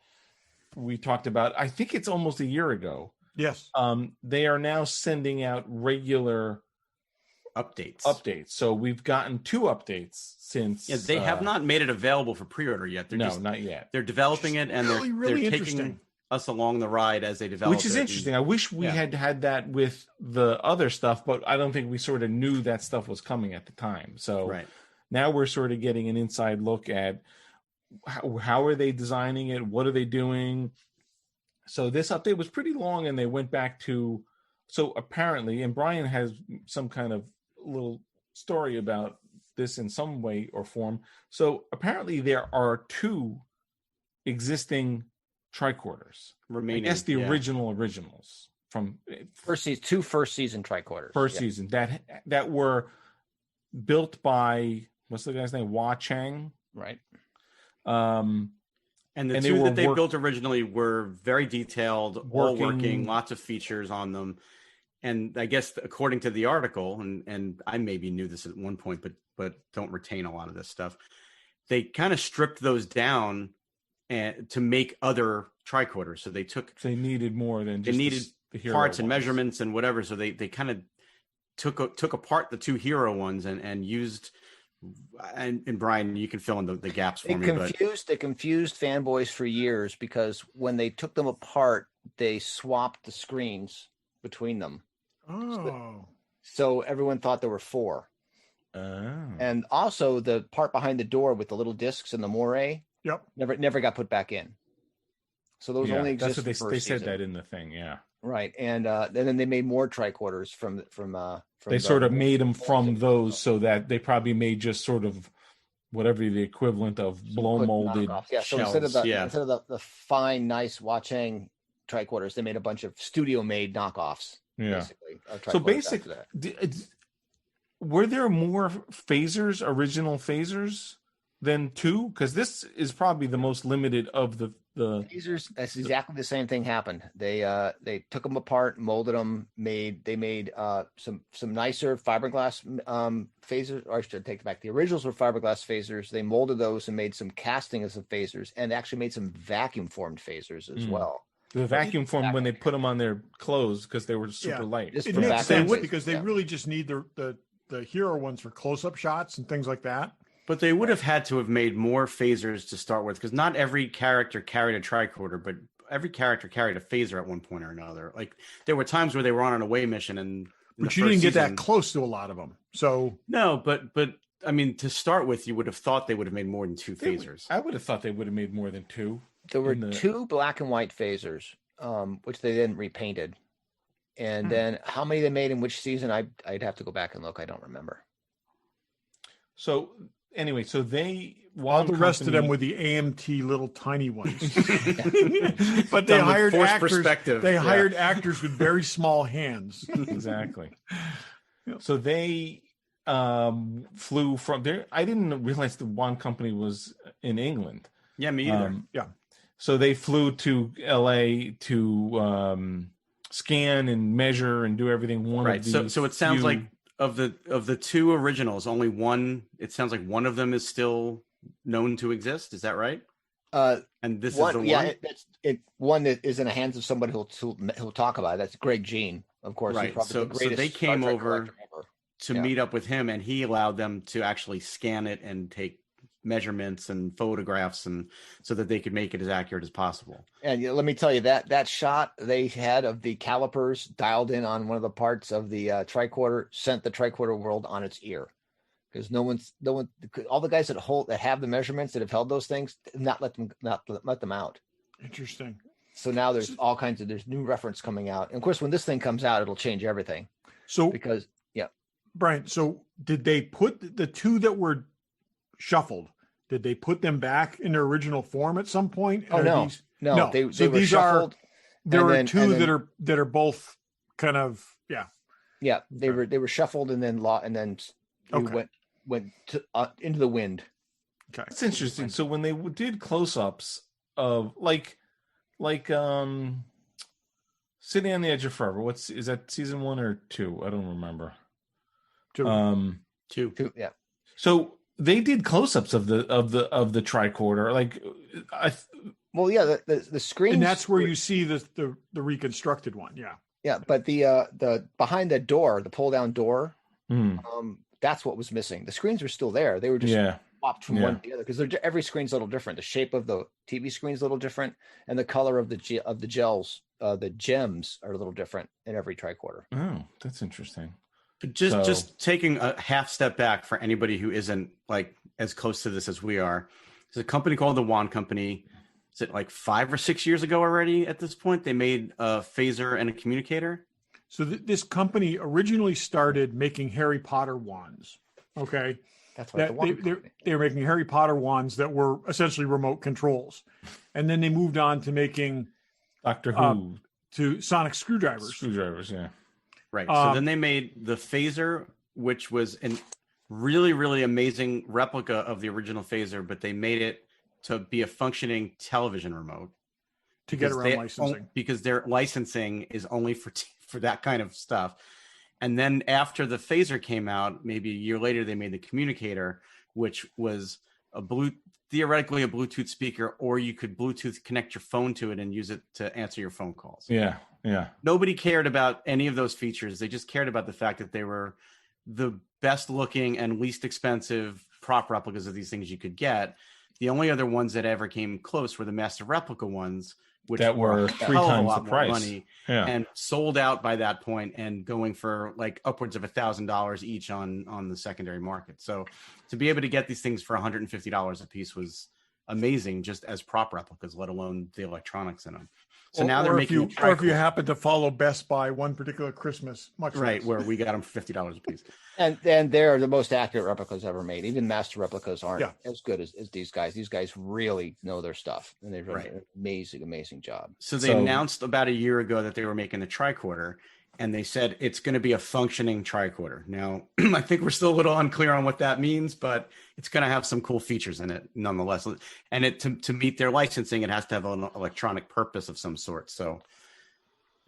A: we talked about. I think it's almost a year ago.
C: Yes.
A: They are now sending out regular
B: Updates.
A: So we've gotten 2 updates since.
B: Yeah, they have not made it available for pre-order yet. They're
A: not yet.
B: They're developing it, and
C: really, really
B: they're
C: interesting.
B: taking us along the ride as they develop
A: Which is
B: it.
A: interesting. I wish we
B: Yeah.
A: had had that with the other stuff, but I don't think we sort of knew that stuff was coming at the time. So
B: Right.
A: now we're sort of getting an inside look at how are they designing it? What are they doing? So this update was pretty long, and they went back to, so apparently, and Brian has some kind of little story about this in some way or form. So apparently there are 2 existing tricorders.
B: Remaining,
A: I guess the
B: yeah.
A: originals from
D: First season, 2 first season tricorders.
A: first
D: Yeah.
A: season that were built by, what's the guy's name? Hua Chang.
D: Right.
B: And the
A: And they
B: 2
A: were
B: that they
A: work-
B: built originally were very detailed, all working, lots of features on them. And I guess according to the article, and I maybe knew this at one point, but don't retain a lot of this stuff. They kind of stripped those down and to make other tricorders. So they
A: needed more than just
B: needed
A: the hero
B: parts and
A: ones.
B: measurements and whatever. So they kind of took apart the 2 hero ones and used. And Brian, you can fill in the gaps for
D: They
B: me.
D: confused fanboys for years because when they took them apart, they swapped the screens between them.
C: Oh.
D: So everyone thought there were 4.
A: Oh.
D: And also the part behind the door with the little discs and the moire
C: Yep.
D: never got put back in. So those only
A: that's
D: exist
A: what they said that in the thing. Yeah.
D: Right. And then they made more tricorders from
A: They sort of made them from those, so that they probably made just sort of whatever the equivalent of blow molded.
D: Yeah. So
B: shells,
D: instead of the fine, nice Wachang tricorders, they made a bunch of studio made knockoffs.
A: Yeah.
D: Basically, of
A: So
D: tricorders after that.
A: were there more phasers, original phasers, than 2? Because this is probably the most limited of the
D: Phasers, that's exactly the same thing happened. They took them apart, molded them, made some nicer fiberglass phasers, or I should take it back. The originals were fiberglass phasers. They molded those and made some castings of phasers, and actually made some vacuum formed phasers as well.
A: The vacuum form when they put them on their clothes because they were super light.
D: Just
C: It
D: for
C: makes
D: back
C: sense
D: end.
C: because they really just need the hero ones for close up shots and things like that.
B: But they would have had to have made more phasers to start with, because not every character carried a tricorder, but every character carried a phaser at one point or another. Like there were times where they were on an away mission and
C: But you didn't get that close to a lot of them. So
B: no, but I mean, to start with, you would have thought they would have made more than 2 phasers.
A: I would have thought they would have made more than 2.
D: There were 2 black and white phasers, which they then repainted. And then how many they made in which season, I'd have to go back and look. I don't remember.
A: So anyway, so they
C: all the rest of them were the AMT little tiny ones. But they hired actors. They hired actors with very small hands.
A: Exactly. So they flew from there. I didn't realize the Wan company was in England.
B: Yeah, me either.
A: So they flew to LA to scan and measure and do everything.
B: So it sounds like of the 2 originals, only one. It sounds like one of them is still known to exist. Is that right? And this is the one.
D: Yeah, one that is in the hands of somebody who'll talk about it. That's Greg Jean, of course.
B: Right. So they came over to meet up with him, and he allowed them to actually scan it and take measurements and photographs, and so that they could make it as accurate as possible.
D: And let me tell you that shot they had of the calipers dialed in on one of the parts of the tricorder sent the tricorder world on its ear, because all the guys that have the measurements that have held those things not let them out.
C: Interesting.
D: So now there's there's new reference coming out, and of course when this thing comes out, it'll change everything.
C: So
D: because
C: Brian, so did they put the 2 that were shuffled? Did they put them back in their original form at some point?
D: Oh, no. They were
C: these
D: shuffled.
C: There are 2 that are both kind of
D: they were shuffled and then went to, into the wind.
A: Okay, it's interesting. So when they did close-ups of like Sitting on the Edge of Forever, is that season 1 or 2? I don't remember.
C: 2.
B: 2.
D: Yeah.
A: So they did close-ups of the tricorder,
D: the screen,
C: and that's where you see the reconstructed one.
D: But the behind the door, the pull down door, that's what was missing. The screens were still there. They were just swapped from one to the other, because every screen's a little different. The shape of the TV screen's a little different, and the color of the gels, the gems are a little different in every tricorder.
A: Oh, that's interesting.
B: Just taking a half step back for anybody who isn't like as close to this as we are. There's a company called the Wan Company. Is it like 5 or 6 years ago already? At this point, they made a phaser and a communicator.
C: So this company originally started making Harry Potter wands. Okay,
D: that's what
C: they were making Harry Potter wands that were essentially remote controls, and then they moved on to making
A: Doctor Who
C: to sonic screwdrivers.
A: Yeah.
B: Right. So then they made the phaser, which was a really, really amazing replica of the original phaser, but they made it to be a functioning television remote.
C: To get around licensing.
B: Because their licensing is only for that kind of stuff. And then after the phaser came out, maybe a year later, they made the communicator, which was theoretically a Bluetooth speaker, or you could Bluetooth connect your phone to it and use it to answer your phone calls.
A: Yeah.
B: Nobody cared about any of those features. They just cared about the fact that they were the best looking and least expensive prop replicas of these things you could get. The only other ones that ever came close were the master replica ones, which
A: that were 3 times the price,
B: money, and sold out by that point, and going for like upwards of $1,000 each on the secondary market. So to be able to get these things for $150 a piece was amazing, just as prop replicas, let alone the electronics in them. So now they're making.
C: Or if you happen to follow Best Buy one particular Christmas, much
B: right
C: less.
B: Where we got them for $50 a piece.
D: And they're the most accurate replicas ever made. Even master replicas aren't as good as these guys. These guys really know their stuff, and they've done an amazing job.
B: So they announced about a year ago that they were making the tricorder, and they said it's going to be a functioning tricorder. Now, I think we're still a little unclear on what that means, but it's going to have some cool features in it nonetheless. And to meet their licensing, it has to have an electronic purpose of some sort. So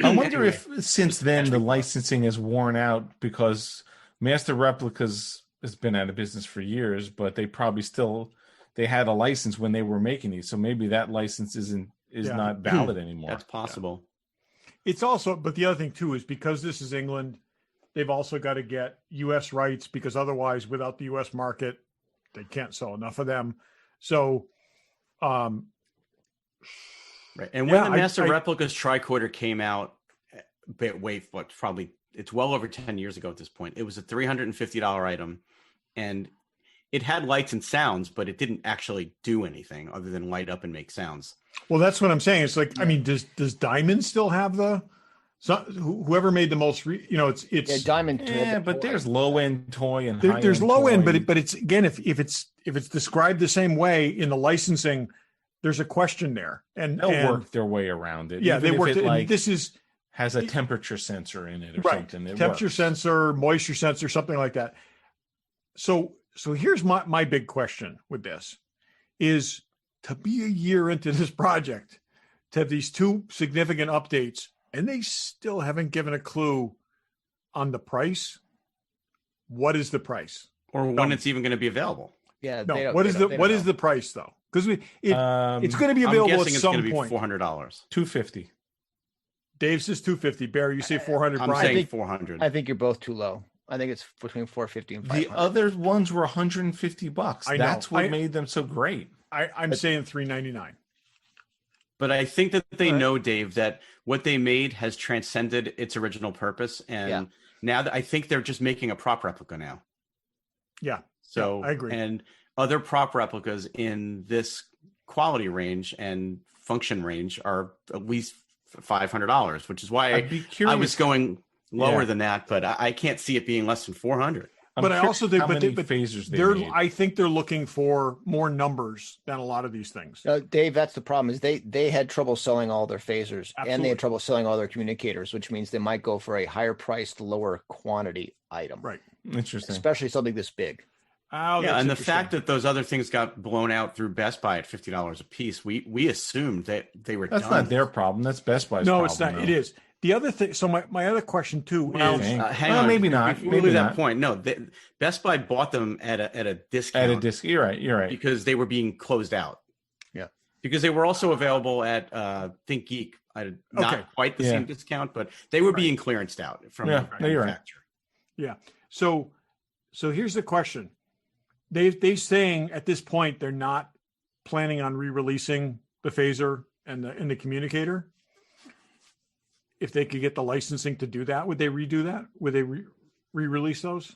A: I wonder if since then the licensing has worn out, because Master Replicas has been out of business for years, but they probably they had a license when they were making these. So maybe that license is not valid anymore.
B: That's possible.
C: It's also, but the other thing too is because this is England, they've also got to get U.S. rights, because otherwise, without the U.S. market, they can't sell enough of them. So,
B: right. And when the Master Replicas tricorder came out, wait, what? Probably it's well over 10 years ago at this point. It was a $350 item, and it had lights and sounds, but it didn't actually do anything other than light up and make sounds.
C: Well, that's what I'm saying. It's like, I mean, does Diamond still have whoever made the most, it's
D: Diamond.
A: Yeah, but there's low end toy and
C: there's low end,
A: toy.
C: but it's again, if it's described the same way in the licensing, there's a question there, and
A: they'll work their way around it.
C: Yeah,
A: Even
C: they work.
A: Like
C: this
A: has a temperature sensor in it or
C: right,
A: something.
C: Temperature sensor, moisture sensor, something like that. So here's my big question with this is to be a year into this project, to have these two significant updates, and they still haven't given a clue on the price. What is the price?
B: Or when it's even going to be available.
D: Yeah.
C: No. What is the price though? Because it's going to be available at some point.
B: $400.
A: $250.
C: Dave says $250. Barry, you say $400.
B: I'm
C: Brian,
B: saying $400.
D: I think you're both too low. I think it's between $450 and $500.
A: The other ones were $150.
C: I know.
A: That's what made them so great.
C: I'm saying $399.
B: But I think that they know, Dave, that what they made has transcended its original purpose, and now I think they're just making a prop replica now.
C: Yeah.
B: So
C: I agree.
B: And other prop replicas in this quality range and function range are at least $500, which is why I was going lower than that, but I can't see it being less than $400.
C: But I also think, but
A: phasers made.
C: I think they're looking for more numbers than a lot of these things.
D: Dave, that's the problem. Is they had trouble selling all their phasers,
C: Absolutely.
D: and they had trouble selling all their communicators, which means they might go for a higher priced, lower quantity item.
C: Right.
A: Interesting.
D: Especially something this big.
C: Oh,
B: yeah, and the fact that those other things got blown out through Best Buy at $50 a piece, we assumed that they were
A: That's
B: done.
A: not their problem. That's Best Buy's problem.
C: No, it's not.
A: Though.
C: It is. The other thing, so my other question too is,
B: hang on,
A: maybe not.
B: Before we
A: Maybe
B: leave
A: not.
B: that point, no, Best Buy bought them at a discount.
A: At a disc, you're right.
B: Because they were being closed out.
D: Yeah.
B: Because they were also available at Think Geek at not quite the same discount, but they were being clearanced out from the manufacturer.
C: Yeah. So here's the question: they saying at this point they're not planning on re-releasing the phaser and the communicator. If they could get the licensing to do that, would they redo that? Would they re-release those?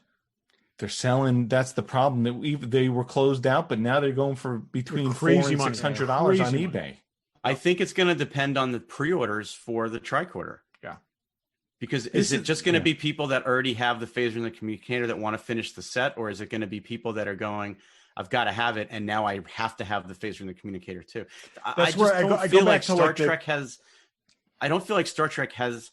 A: They're selling. That's the problem. That they were closed out, but now they're going for between $400 and $600 on eBay.
B: I think it's going to depend on the pre-orders for the tricorder.
C: Yeah.
B: Because is it just going to be people that already have the phaser and the communicator that want to finish the set, or is it going to be people that are going, I've got to have it, and now I have to have the phaser and the communicator too?
C: That's where I go back to
B: Star Trek has. I don't feel like Star Trek has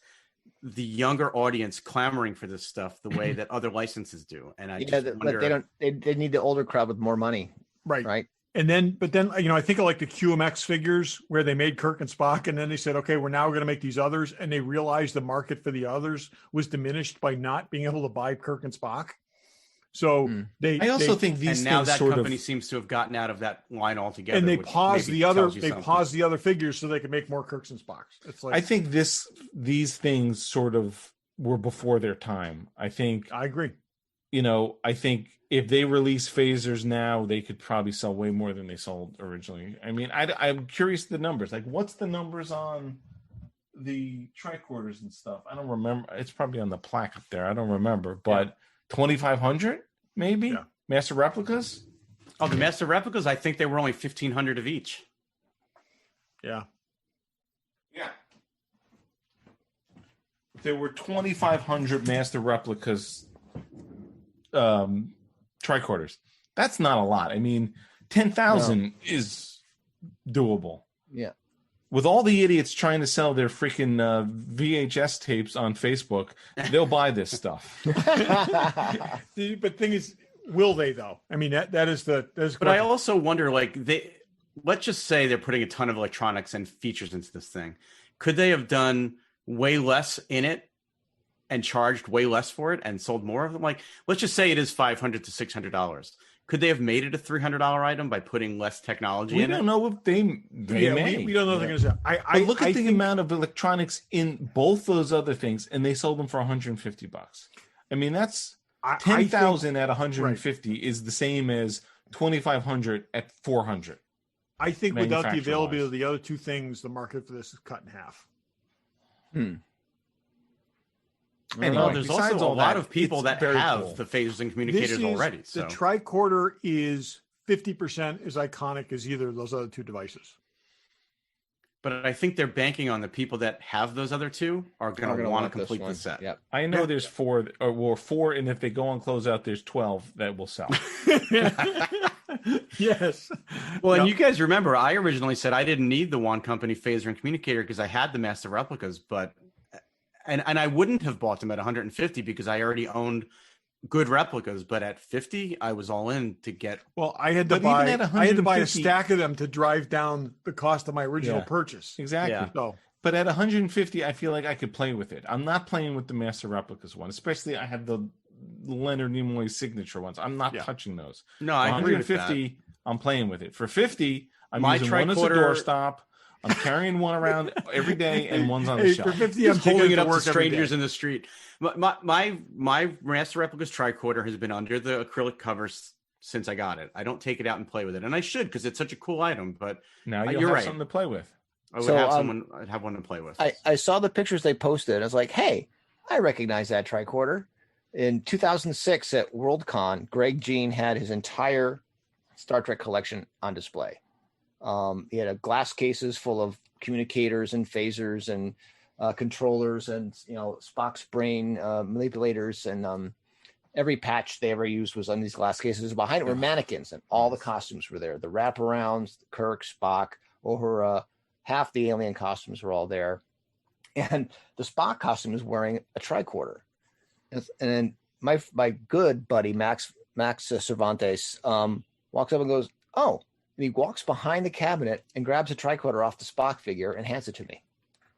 B: the younger audience clamoring for this stuff the way that other licenses do. And I just wonder,
D: but they don't. They need the older crowd with more money,
C: right?
D: Right.
C: And then, I think of like the QMX figures where they made Kirk and Spock, and then they said, okay, we're now going to make these others, and they realized the market for the others was diminished by not being able to buy Kirk and Spock. So
A: I also think these
B: and now
A: things
B: that
A: sort
B: company
A: of
B: seems to have gotten out of that line altogether.
C: And they paused the other. They paused the other figures so they could make more Kirks and Spocks. It's like
A: I think these things sort of were before their time. I
C: agree.
A: I think if they release phasers now, they could probably sell way more than they sold originally. I mean, I'm curious the numbers. Like, what's the numbers on the tricorders and stuff? I don't remember. It's probably on the plaque up there. I don't remember, but 2,500 maybe master replicas.
B: Oh, the master replicas. I think they were only 1,500 of each.
C: Yeah.
A: There were 2,500 master replicas. Tricorders. That's not a lot. I mean, 10,000 is doable.
D: Yeah.
C: with all the idiots trying to sell their freaking VHS tapes on Facebook, they'll buy this stuff. But thing is, will they though? I mean, that is the.
B: But I also wonder, like, let's just say they're putting a ton of electronics and features into this thing. Could they have done way less in it and charged way less for it and sold more of them? Like, let's just say it is $500 to $600. Could they have made it a $300 item by putting less technology in it?
C: We don't know if they may. We don't know what they're going to say.
A: But look at the amount of electronics in both those other things, and they sold them for $150. I mean, that's 10,000 at 150 is the same as 2,500 at 400.
C: I think without the availability of the other two things, the market for this is cut in half.
A: Anyway,
B: there's
A: besides
B: also a
A: all
B: lot
A: that,
B: of people
A: it's
B: that
A: very
B: have
A: cool.
B: the phasers and communicators already. So
C: The tricorder is 50% as iconic as either of those other two devices.
B: but I think they're banking on the people that have those other two are going to want to complete the set.
D: Yep.
A: I know there's 4, or 4, and if they go on closeout, there's 12 that will sell.
C: Yes.
B: Well, and you guys remember, I originally said I didn't need the Wan Company Phaser and Communicator because I had the master replicas, but and I wouldn't have bought them at 150 because I already owned good replicas. But at 50, I was all in to get.
C: Well, I had to
A: But
C: buy.
A: even at
C: I had to buy a
A: 150
C: stack of them to drive down the cost of my original
A: Yeah.
C: purchase.
A: Exactly.
B: Yeah.
C: So
A: But at 150, I feel like I could play with it. I'm not playing with the Master Replicas one, especially I have the Leonard Nimoy signature ones. I'm not touching those.
B: No, I agree with that.
A: 150, I'm playing with it. For 50, I'm
B: My
A: using one as a
B: tricorder-
A: doorstop. I'm carrying one around every day, and one's on the
C: hey,
A: shelf.
C: for 50, I'm
B: Just
C: taking
B: holding
C: it
B: it
C: to
B: up to
C: work every
B: strangers
C: day.
B: in the street. My master replicas tricorder has been under the acrylic covers since I got it. I don't take it out and play with it, and I should because it's such a cool item. But
A: Now you'll
B: you're
A: have
B: right.
A: something to play with.
B: I would
D: So,
B: have someone. I'd have one to play with.
D: I saw the pictures they posted. I was like, hey, I recognize that tricorder. In 2006 at Worldcon, Greg Jean had his entire Star Trek collection on display. He had glass cases full of communicators and phasers and controllers and Spock's brain manipulators, and every patch they ever used was on these glass cases. Behind it were mannequins, and all the costumes were there. The wraparounds, Kirk, Spock, Uhura, half the alien costumes were all there. And the Spock costume is wearing a tricorder. And then my good buddy, Max Cervantes, walks up and goes, oh, and he walks behind the cabinet and grabs a tricorder off the Spock figure and hands it to me.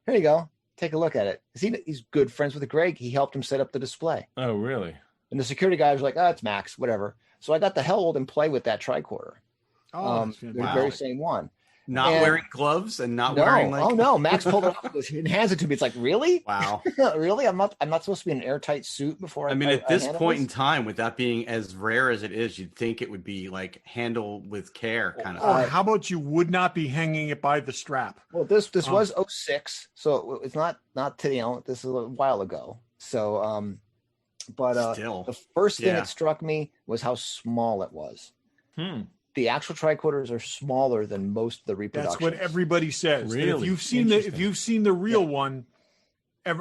D: Here you go. Take a look at it. He's good friends with Greg. He helped him set up the display.
A: Oh, really?
D: And the security guy was like, oh, it's Max, whatever. So I got to hold and play with that tricorder.
C: That's
D: The
C: fantastic.
D: very same one.
B: Not
D: And-
B: wearing gloves and not wearing like.
D: Oh no, Max pulled it off and hands it to me. It's like, really?
B: Wow.
D: Really? I'm not supposed to be in an airtight suit before
B: I mean, at this
D: handle
B: point in
D: this?
B: time, with that being as rare as it is, you'd think it would be like handled with care kind of
C: Or
B: thing.
C: how about you would not be hanging it by the strap?
D: Well, this was 06, so it's not to this is a while ago. So but
B: Still.
D: the first thing
B: Yeah.
D: that struck me was how small it was.
A: Hmm.
D: The actual tricorders are smaller than most of the reproductions.
C: That's what everybody says. That
A: Really?
C: If you've seen the real one,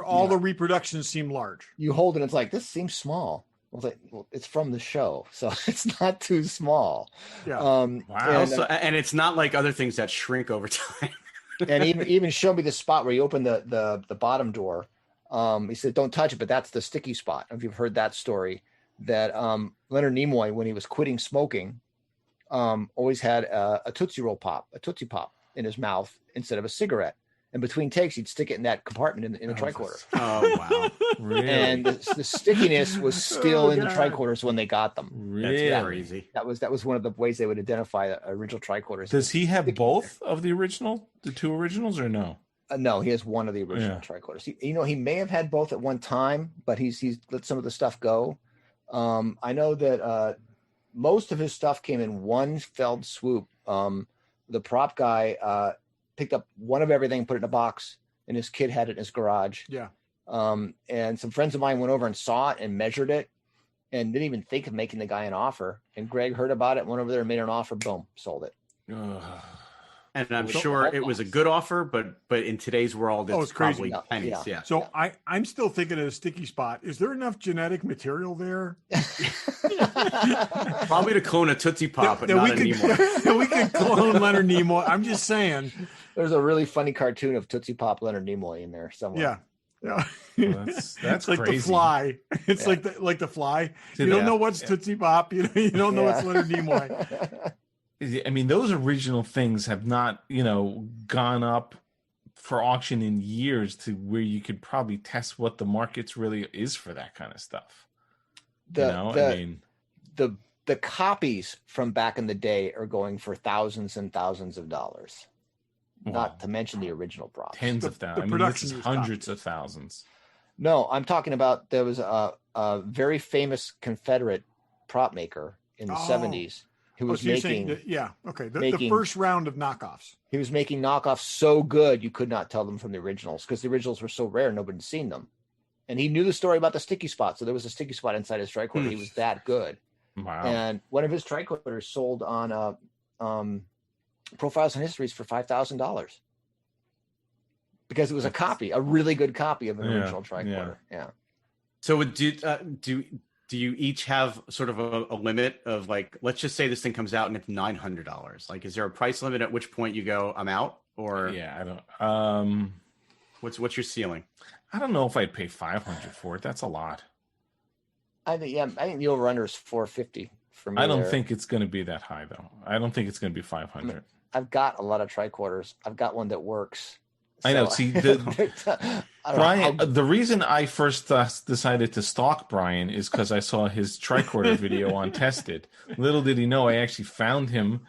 C: all the reproductions seem large.
D: You hold it, and it's like, this seems small. I was like, well, it's from the show, so it's not too small.
C: Yeah.
A: Wow.
D: And,
B: Also, and it's not like other things that shrink over time.
D: and even showed me the spot where you open the bottom door. He said, don't touch it, but that's the sticky spot. If you've heard that story, that Leonard Nimoy, when he was quitting smoking, always had a Tootsie Pop in his mouth instead of a cigarette. And between takes, he'd stick it in that compartment in the tricorder.
B: Oh wow!
A: Really?
D: And the stickiness was still in the
C: God.
D: tricorders when they got them.
A: Really?
B: That's crazy.
D: That was one of the ways they would identify the original tricorders.
A: Does he have both of the two originals, or no?
D: No, he has one of the original tricorders. He may have had both at one time, but he's let some of the stuff go. I know that most of his stuff came in one felled swoop. The prop guy picked up one of everything, put it in a box, and his kid had it in his garage.
C: Yeah.
D: And some friends of mine went over and saw it and measured it and didn't even think of making the guy an offer. And Greg heard about it, went over there and made an offer. Boom, sold it.
A: Ugh.
B: And I'm
D: So-
B: sure it was a good offer, but in today's world, it's
C: it's crazy.
B: probably pennies. Yeah.
C: So I'm still thinking of a sticky spot. Is there enough genetic material there
B: Probably to clone a Tootsie Pop, but
C: that
B: not
C: we
B: a
C: could
B: Nimoy.
C: that we could clone Leonard Nimoy? I'm just saying.
D: There's a really funny cartoon of Tootsie Pop Leonard Nimoy in there somewhere.
C: Yeah.
A: Well, that's
C: like
A: crazy.
C: the fly. It's
D: Yeah.
C: like the fly. You
A: Yeah.
C: don't know what's Tootsie Pop. You don't know what's
D: Yeah.
C: Leonard Nimoy.
A: I mean, those original things have not, gone up for auction in years to where you could probably test what the markets really is for that kind of stuff.
D: The copies from back in the day are going for thousands and thousands of dollars. Not to mention the original props.
A: Tens
C: The-
A: of thousands.
C: the
A: I mean,
C: production
A: this is
C: use
A: hundreds
C: copies.
A: of thousands.
D: No, I'm talking about there was a very famous Confederate prop maker in the
C: Oh.
D: 70s who was
C: So you're saying
D: making
C: that, yeah, okay. The
D: making-
C: first round of knockoffs.
D: he was making knockoffs so good you could not tell them from the originals because the originals were so rare nobody'd seen them. And he knew the story about the sticky spot. So there was a sticky spot inside his tricorder. He was that good.
A: Wow.
D: And one of his tricorders sold on Profiles and Histories for $5,000 because it was a really good copy of an original tricorder. Yeah.
B: So do you each have sort of a limit of like, let's just say this thing comes out and it's $900. Like, is there a price limit at which point you go, I'm out? Or
A: I don't.
B: What's your ceiling?
A: I don't know if I'd pay $500 for it. That's a lot.
D: I think the over-under is $450 for me.
A: I don't think it's going to be that high, though. I don't think it's going to be $500.
D: I've got a lot of tricorders. I've got one that works.
A: I know. See, Brian, the reason I first decided to stalk Brian is because I saw his tricorder video on Tested. Little did he know I actually found him.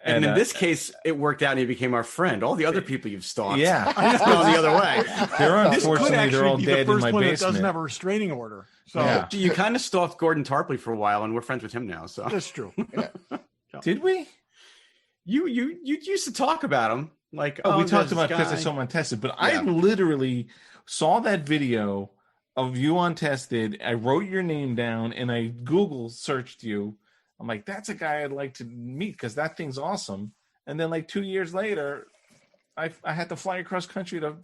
B: And in this case, it worked out and he became our friend. All the other people you've stalked.
A: Yeah.
B: I just gone the other way.
A: Unfortunately, they're all dead in my basement.
C: That doesn't have a restraining order. So
A: yeah.
B: You kind of stalked Gordon Tarpley for a while, and we're friends with him now. So
C: that's true.
D: Yeah.
A: Did we?
B: You used to talk about him. Like,
A: we talked about because I saw him on Tested, but I literally saw that video of you on Tested. I wrote your name down and I Google searched you. I'm like, that's a guy I'd like to meet because that thing's awesome. And then like 2 years later, I had to fly across country to,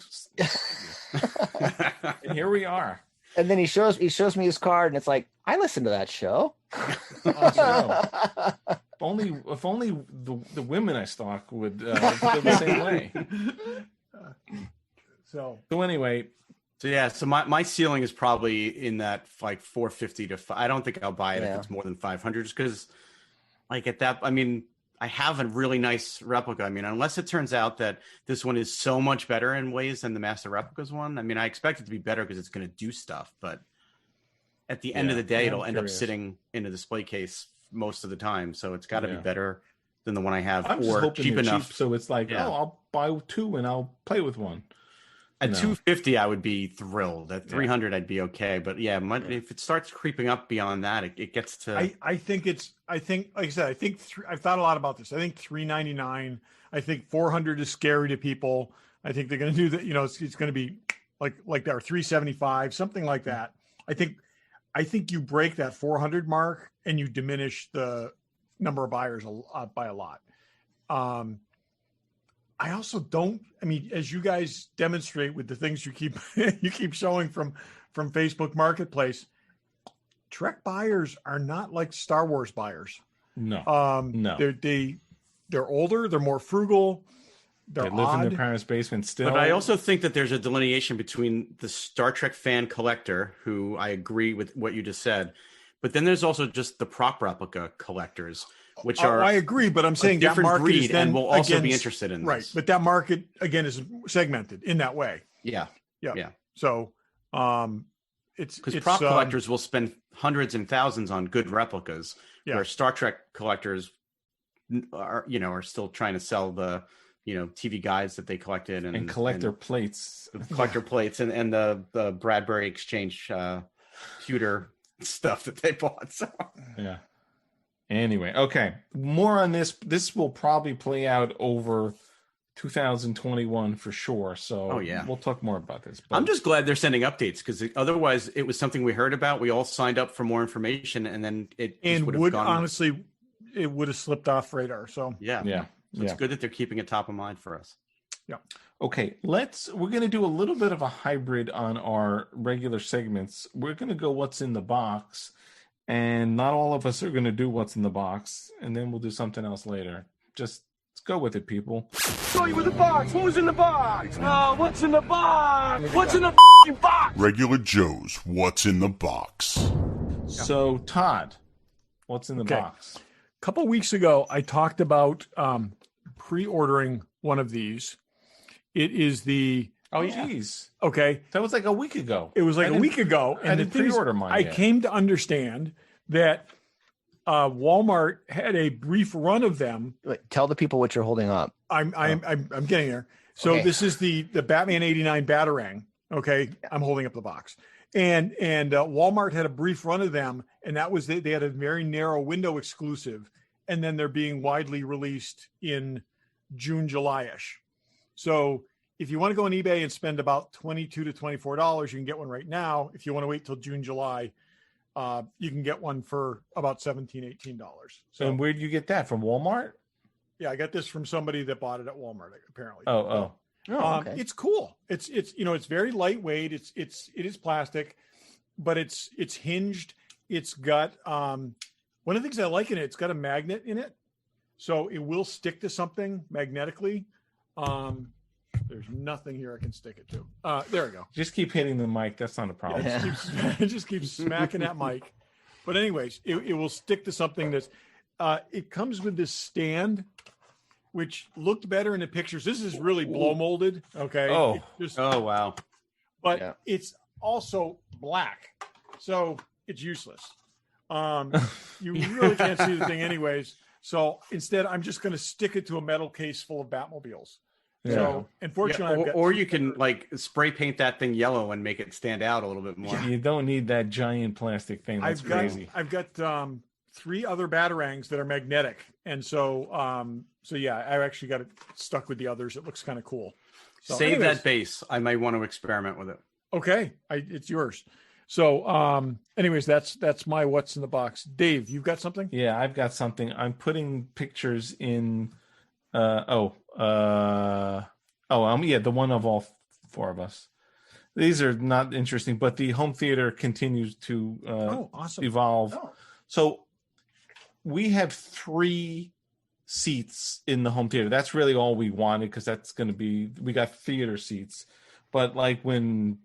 A: and here we are.
D: And then he shows me his card, and it's like, I listened to that show.
A: If only the women I stalk would feel the same way.
C: So
A: anyway.
B: So my ceiling is probably in that like 450 to 5. I don't think I'll buy it if it's more than 500, just because like at that, I mean, I have a really nice replica. I mean, unless it turns out that this one is so much better in ways than the Master Replicas one. I mean, I expect it to be better because it's going to do stuff, but at the end of the day, it'll end up sitting in a display case most of the time. So it's got to be better than the one I have,
A: I'm
B: or cheap enough.
A: Cheap, so it's like, I'll buy two and I'll play with one.
B: At 250, I would be thrilled. At 300, I'd be okay. But if it starts creeping up beyond that, it gets to.
C: I think like I said, I've thought a lot about this. I think $399. I think 400 is scary to people. I think they're going to do that. You know, it's going to be like that, or 375, something like that. I think you break that 400 mark and you diminish the number of buyers by a lot. I also don't. I mean, as you guys demonstrate with the things you keep showing from Facebook Marketplace, Trek buyers are not like Star Wars buyers.
A: No, no.
C: They're older. They're more frugal. They
A: live in their parents' basement still.
B: But I also think that there's a delineation between the Star Trek fan collector, who I agree with what you just said, but then there's also just the prop replica collectors, which are
C: I agree, but I'm saying
B: different
C: that market
B: breed
C: is then
B: and will also be interested in this.
C: Right, but that market again is segmented in that way.
B: Yeah.
C: So it's
B: because prop collectors will spend hundreds and thousands on good replicas, where Star Trek collectors are still trying to sell the TV guides that they collected and
A: collector plates,
B: and the Bradbury Exchange pewter stuff that they bought. So
A: yeah. Anyway, okay. More on this. This will probably play out over 2021 for sure. So we'll talk more about this. But
B: I'm just glad they're sending updates, because otherwise it was something we heard about. We all signed up for more information, and then it would have gone.
C: Honestly, it would have slipped off radar. So
B: So it's good that they're keeping it top of mind for us.
C: Yeah.
A: Okay, we're going to do a little bit of a hybrid on our regular segments. We're going to go what's in the box, and not all of us are going to do what's in the box, and then we'll do something else later. Just let's go with it, people.
E: Show you with the box. Who's in the box? Oh, what's in the box? What's in the box?
F: Regular Joe's What's in the Box.
A: So, Todd, what's in the box?
C: A couple weeks ago, I talked about pre-ordering one of these. It is the
A: geez.
C: Okay.
A: That was like a week ago.
C: It was like a week ago.
A: And I didn't pre-order mine
C: yet. I came to understand that Walmart had a brief run of them.
D: Tell the people what you're holding up.
C: I'm getting there. So this is the Batman 89 Batarang. Okay. I'm holding up the box. And Walmart had a brief run of them, and that was they had a very narrow window exclusive, and then they're being widely released in June, July-ish. So if you want to go on eBay and spend about $22 to $24, you can get one right now. If you want to wait till June, July, you can get one for about $17, $18. So,
A: and where do you get that from? Walmart?
C: Yeah, I got this from somebody that bought it at Walmart, apparently.
D: Okay.
C: It's cool. It's it's very lightweight. It is plastic, but it's hinged. It's got one of the things I like in it. It's got a magnet in it, so it will stick to something magnetically. There's nothing here I can stick it to. There we go.
A: Just keep hitting the mic. That's not a problem.
C: Yeah, it just keeps smacking that mic. But anyways, it will stick to something that's. It comes with this stand, which looked better in the pictures. This is really blow molded. Okay.
A: Oh.
B: Oh wow.
C: But it's also black, so it's useless. You really can't see the thing anyways. So instead, I'm just going to stick it to a metal case full of Batmobiles.
A: Yeah.
C: So unfortunately,
B: or you can like spray paint that thing yellow and make it stand out a little bit more.
A: You don't need that giant plastic thing. That's crazy.
C: I've got 3 other Batarangs that are magnetic, and so yeah, I actually got it stuck with the others. It looks kind of cool. So
B: Save that base. I might want to experiment with it.
C: Okay, it's yours. So anyways, that's my what's in the box. Dave, you've got something?
A: Yeah, I've got something. I'm putting pictures in. The one of all 4 of us. These are not interesting, but the home theater continues to
C: awesome.
A: evolve.
D: Oh.
A: So we have 3 seats in the home theater. That's really all we wanted because that's going to be. We got theater seats, but like when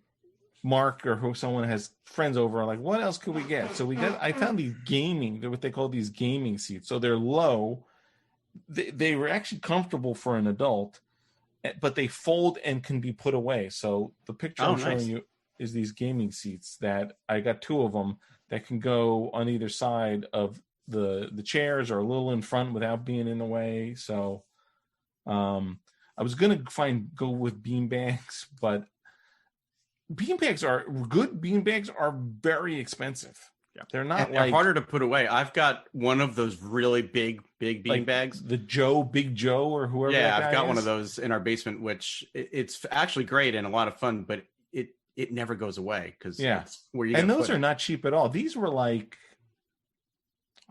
A: Mark or someone has friends over, like what else could we get? So I found these what they call these gaming seats. So they're low. They were actually comfortable for an adult, but they fold and can be put away. So the picture I'm showing you is these gaming seats that I got 2 of them that can go on either side of the chairs or a little in front without being in the way. So I was going to go with beanbags, but beanbags are very expensive. Yeah. They're not
B: they're harder to put away. I've got one of those really big bean bags.
A: The Big Joe or whoever.
B: Yeah,
A: that guy
B: I've got
A: is.
B: one of those in our basement, which it's actually great and a lot of fun, but it never goes away because where you
A: and those are not cheap at all. These were like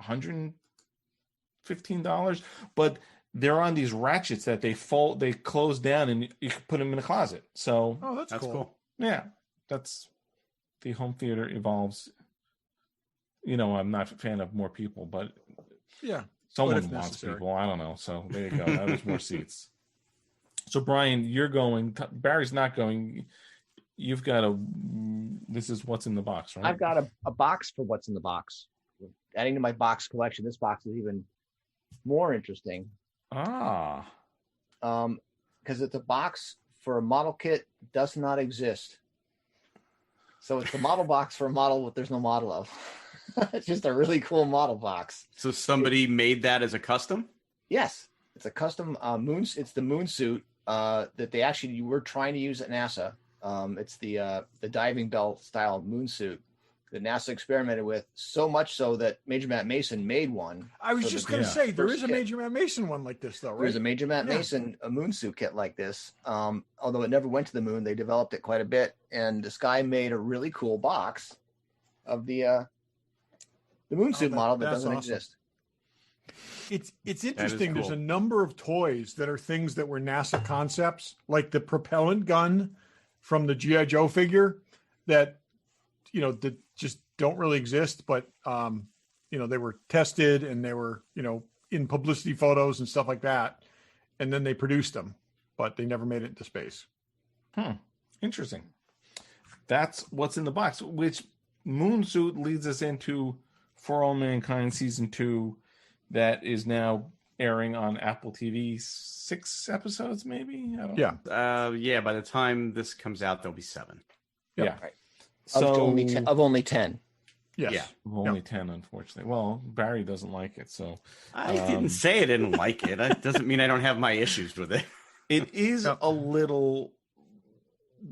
A: $115, but they're on these ratchets that they close down, and you can put them in a closet. So
C: that's cool.
A: Yeah, that's the home theater evolves. I'm not a fan of more people, but someone wants people. I don't know. So there you go. That was more seats. So Brian, you're going. Barry's not going. You've got this is what's in the box, right?
D: I've got a box for what's in the box. Adding to my box collection, this box is even more interesting.
A: Because
D: it's a box for a model kit does not exist. So it's a model box for a model that there's no model of. It's just a really cool model box.
B: So somebody made that as a custom?
D: Yes. It's a custom it's the moon suit that they actually were trying to use at NASA. It's the diving bell style moon suit that NASA experimented with, so much so that Major Matt Mason made one.
C: I was just going to say, there is a Major Matt Mason one like this, though, right?
D: There's a Major Matt Mason a moon suit kit like this. Although it never went to the moon, they developed it quite a bit, and this guy made a really cool box of the moon suit model that doesn't exist.
C: It's interesting. Cool. There's a number of toys that are things that were NASA concepts, like the propellant gun from the G.I. Joe figure that that just don't really exist, but they were tested and they were in publicity photos and stuff like that, and then they produced them, but they never made it into space.
A: Interesting. That's what's in the box, which moon suit leads us into For All Mankind season 2 that is now airing on Apple TV. 6 episodes, maybe? I don't know.
B: By the time this comes out, there'll be 7.
A: Yeah.
D: Right. Of only 10.
C: Yes.
B: Yeah.
A: Of only 10, unfortunately. Well, Barry doesn't like it, so
B: I didn't say I didn't like it. That doesn't mean I don't have my issues with it.
A: It is a little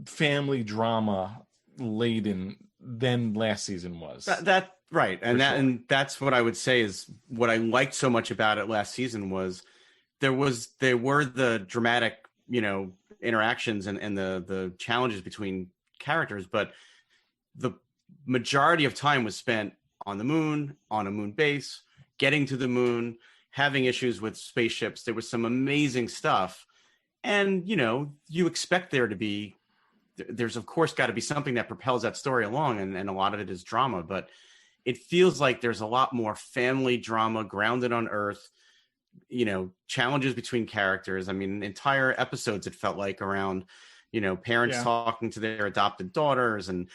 A: family drama laden than last season was.
B: That right, and that's what I would say is what I liked so much about it last season was there were the dramatic interactions and the challenges between characters, but the majority of time was spent on the moon, on a moon base, getting to the moon, having issues with spaceships. There was some amazing stuff. And, you expect there's of course got to be something that propels that story along. And a lot of it is drama, but it feels like there's a lot more family drama grounded on Earth, challenges between characters. I mean, entire episodes, it felt like, around, parents talking to their adopted daughters and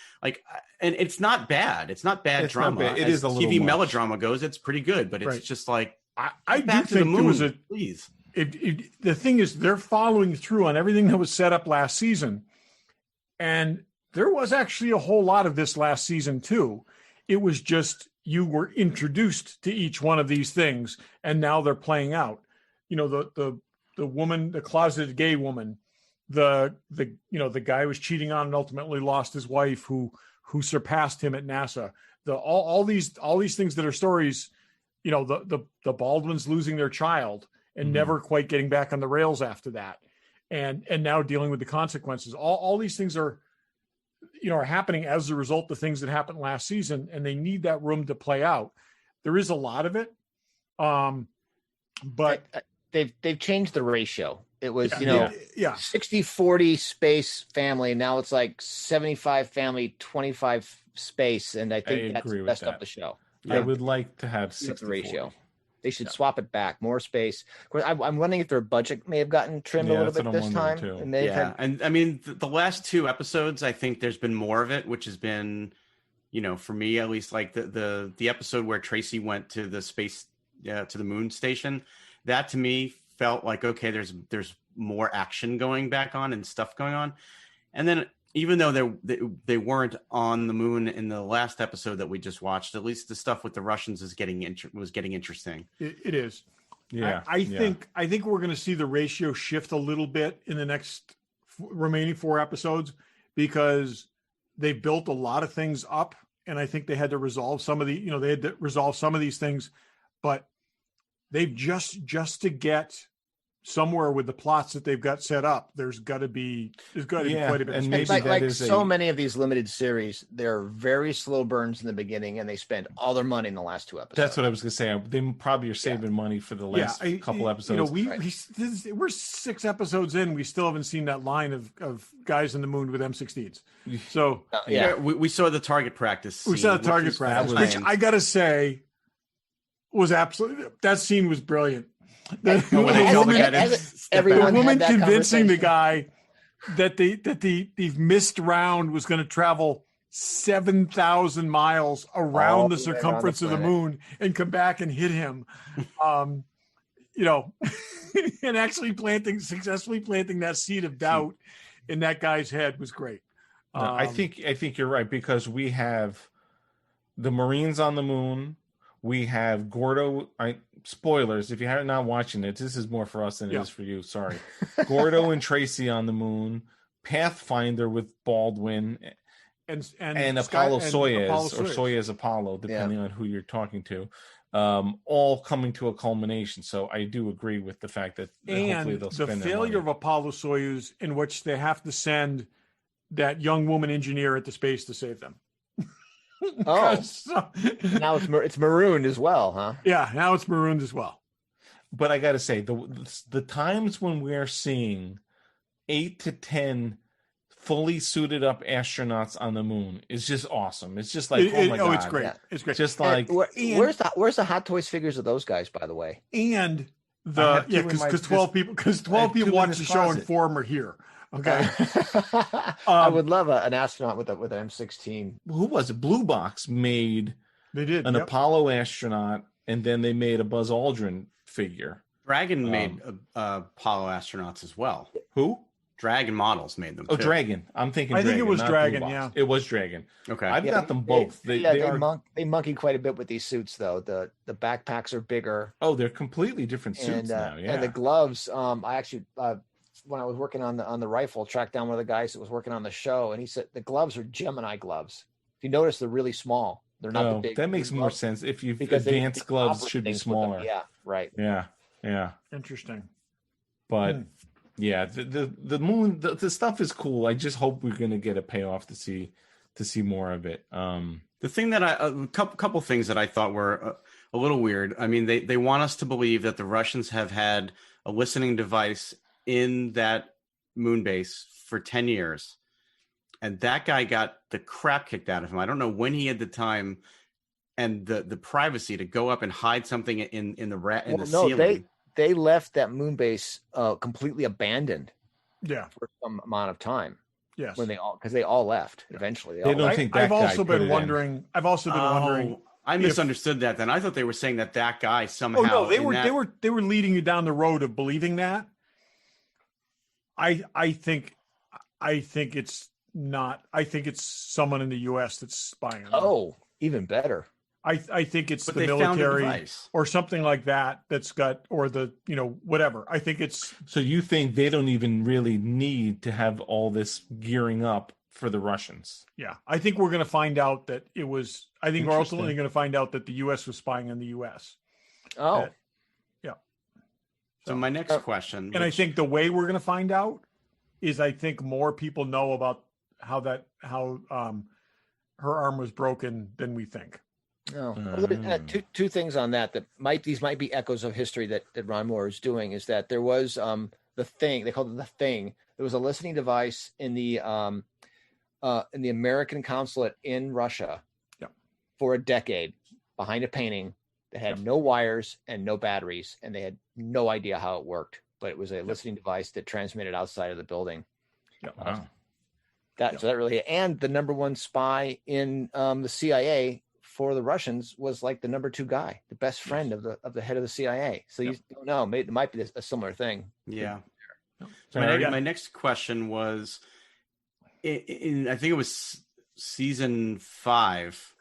B: it's not bad. It's not bad drama.
A: Not bad. It
B: As
A: is a little
B: TV
A: much.
B: melodrama goes, it's pretty good, but it's just like,
C: I do
B: back to the
C: think there
B: moon,
C: was
B: please.
C: The thing is, they're following through on everything that was set up last season. And there was actually a whole lot of this last season too. It was just, you were introduced to each one of these things and now they're playing out. The woman, the closeted gay woman, the guy who was cheating on and ultimately lost his wife who surpassed him at NASA. All these things that are stories, the Baldwins losing their child and never quite getting back on the rails after that. And now dealing with the consequences. All these things are happening as a result of things that happened last season, and they need that room to play out. There is a lot of it. But
D: they've changed the ratio. It was, 60-40 space family. Now it's like 75 family, 25 space. And I think that's messed up the show.
A: I would like to have 60
D: the ratio. They should swap it back. More space. Of course, I'm wondering if their budget may have gotten trimmed a little bit this time.
A: Too.
B: And I mean, the last two episodes, I think there's been more of it, which has been, for me at least, like the episode where Tracy went to the space, to the moon station. That to me felt like, okay, there's more action going back on and stuff going on. And then even though they weren't on the moon in the last episode that we just watched, at least the stuff with the Russians was getting interesting.
C: It is.
A: Yeah.
C: I think we're going to see the ratio shift a little bit in the next remaining 4 episodes because they built a lot of things up, and I think they had to resolve some of these things, but they've just to get somewhere with the plots that they've got set up, there's got to be quite a bit.
A: And maybe
D: many of these limited series, they're very slow burns in the beginning, and they spend all their money in the last 2 episodes.
A: That's what I was going to say. They probably are saving money for the last couple episodes.
C: We're 6 episodes in. We still haven't seen that line of guys in the moon with M16s. So
B: we saw the target practice.
C: We saw the target practice, which I got to say was absolutely. That scene was brilliant. The woman convincing the guy that the missed round was going to travel 7,000 miles around the circumference of the moon and come back and hit him, and actually successfully planting that seed of doubt in that guy's head was great.
A: I think you're right, because we have the Marines on the moon. We have Gordo. Spoilers, if you're not watching it, this is more for us than it is for you. Sorry. Gordo and Tracy on the moon. Pathfinder with Baldwin. And Apollo Soyuz, or Soyuz Apollo, depending on who you're talking to. All coming to a culmination. So I do agree with the fact that hopefully they'll spend
C: the failure of Apollo Soyuz, in which they have to send that young woman engineer into space to save them.
D: Now it's marooned as well, huh?
C: Yeah, now it's marooned as well.
A: But I got to say, the times when we're seeing 8 to 10 fully suited up astronauts on the moon is just awesome. It's just like, oh my God.
C: It's great. Yeah. It's great.
A: Just like,
D: where's the Hot Toys figures of those guys, by the way?
C: And because 12 people watch the show and 4 of them are here. Okay.
D: I would love an astronaut with an M16.
A: Who was it? Blue Box made an Apollo astronaut, and then they made a Buzz Aldrin figure.
B: Dragon made Apollo astronauts as well.
A: Who?
B: Dragon Models made them.
A: Oh, Dragon. I'm thinking.
C: I think it was Dragon. Yeah,
A: it was Dragon.
B: Okay,
A: I've got them both.
D: They monkey quite a bit with these suits, though. The backpacks are bigger.
A: Oh, they're completely different suits now. Yeah,
D: and the gloves. I actually. When I was working on the rifle, tracked down one of the guys that was working on the show, and he said the gloves are Gemini gloves. If you notice, they're really small. They're not the big.
A: That makes more sense. If you advanced gloves should be smaller.
D: Yeah, right.
A: Yeah.
C: Interesting.
A: But Yeah, the moon, the stuff is cool. I just hope we're gonna get a payoff to see more of it.
B: The thing that a couple things that I thought were a little weird. I mean, they want us to believe that the Russians have had a listening device in that moon base for 10 years. And that guy got the crap kicked out of him. I don't know when he had the time and the privacy to go up and hide something in the ceiling.
D: They left that moon base completely abandoned.
C: Yeah,
D: for some amount of time.
C: Yes,
D: when they all left eventually.
C: I've also been wondering.
B: I misunderstood that. Then I thought they were saying that guy somehow.
C: Oh no, they were leading you down the road of believing that. I think it's not. I think it's someone in the U.S. that's spying on them.
D: Oh, even better.
C: I think it's the military or something like that that's got, or the, whatever. I think it's.
A: So you think they don't even really need to have all this gearing up for the Russians?
C: Yeah. I think we're going to find out that it was, I think we're ultimately going to find out that the U.S. was spying on the U.S.
D: Oh.
C: Yeah.
B: So my next question.
C: And I think the way we're going to find out is I think more people know about how her arm was broken than we think.
D: No. Two things on that might be echoes of history that Ron Moore is doing, is that there was the thing, they called it the thing. There was a listening device in the American consulate in Russia for a decade behind a painting that had no wires and no batteries, and they had no idea how it worked, but it was a listening device that transmitted outside of the building.
A: Wow.
D: So that really, and the number one spy in the CIA for the Russians was like the number 2 guy, the best friend of the head of the CIA. So you don't know, it might be a similar thing.
B: Yeah. So my next question was, in I think it was season 5,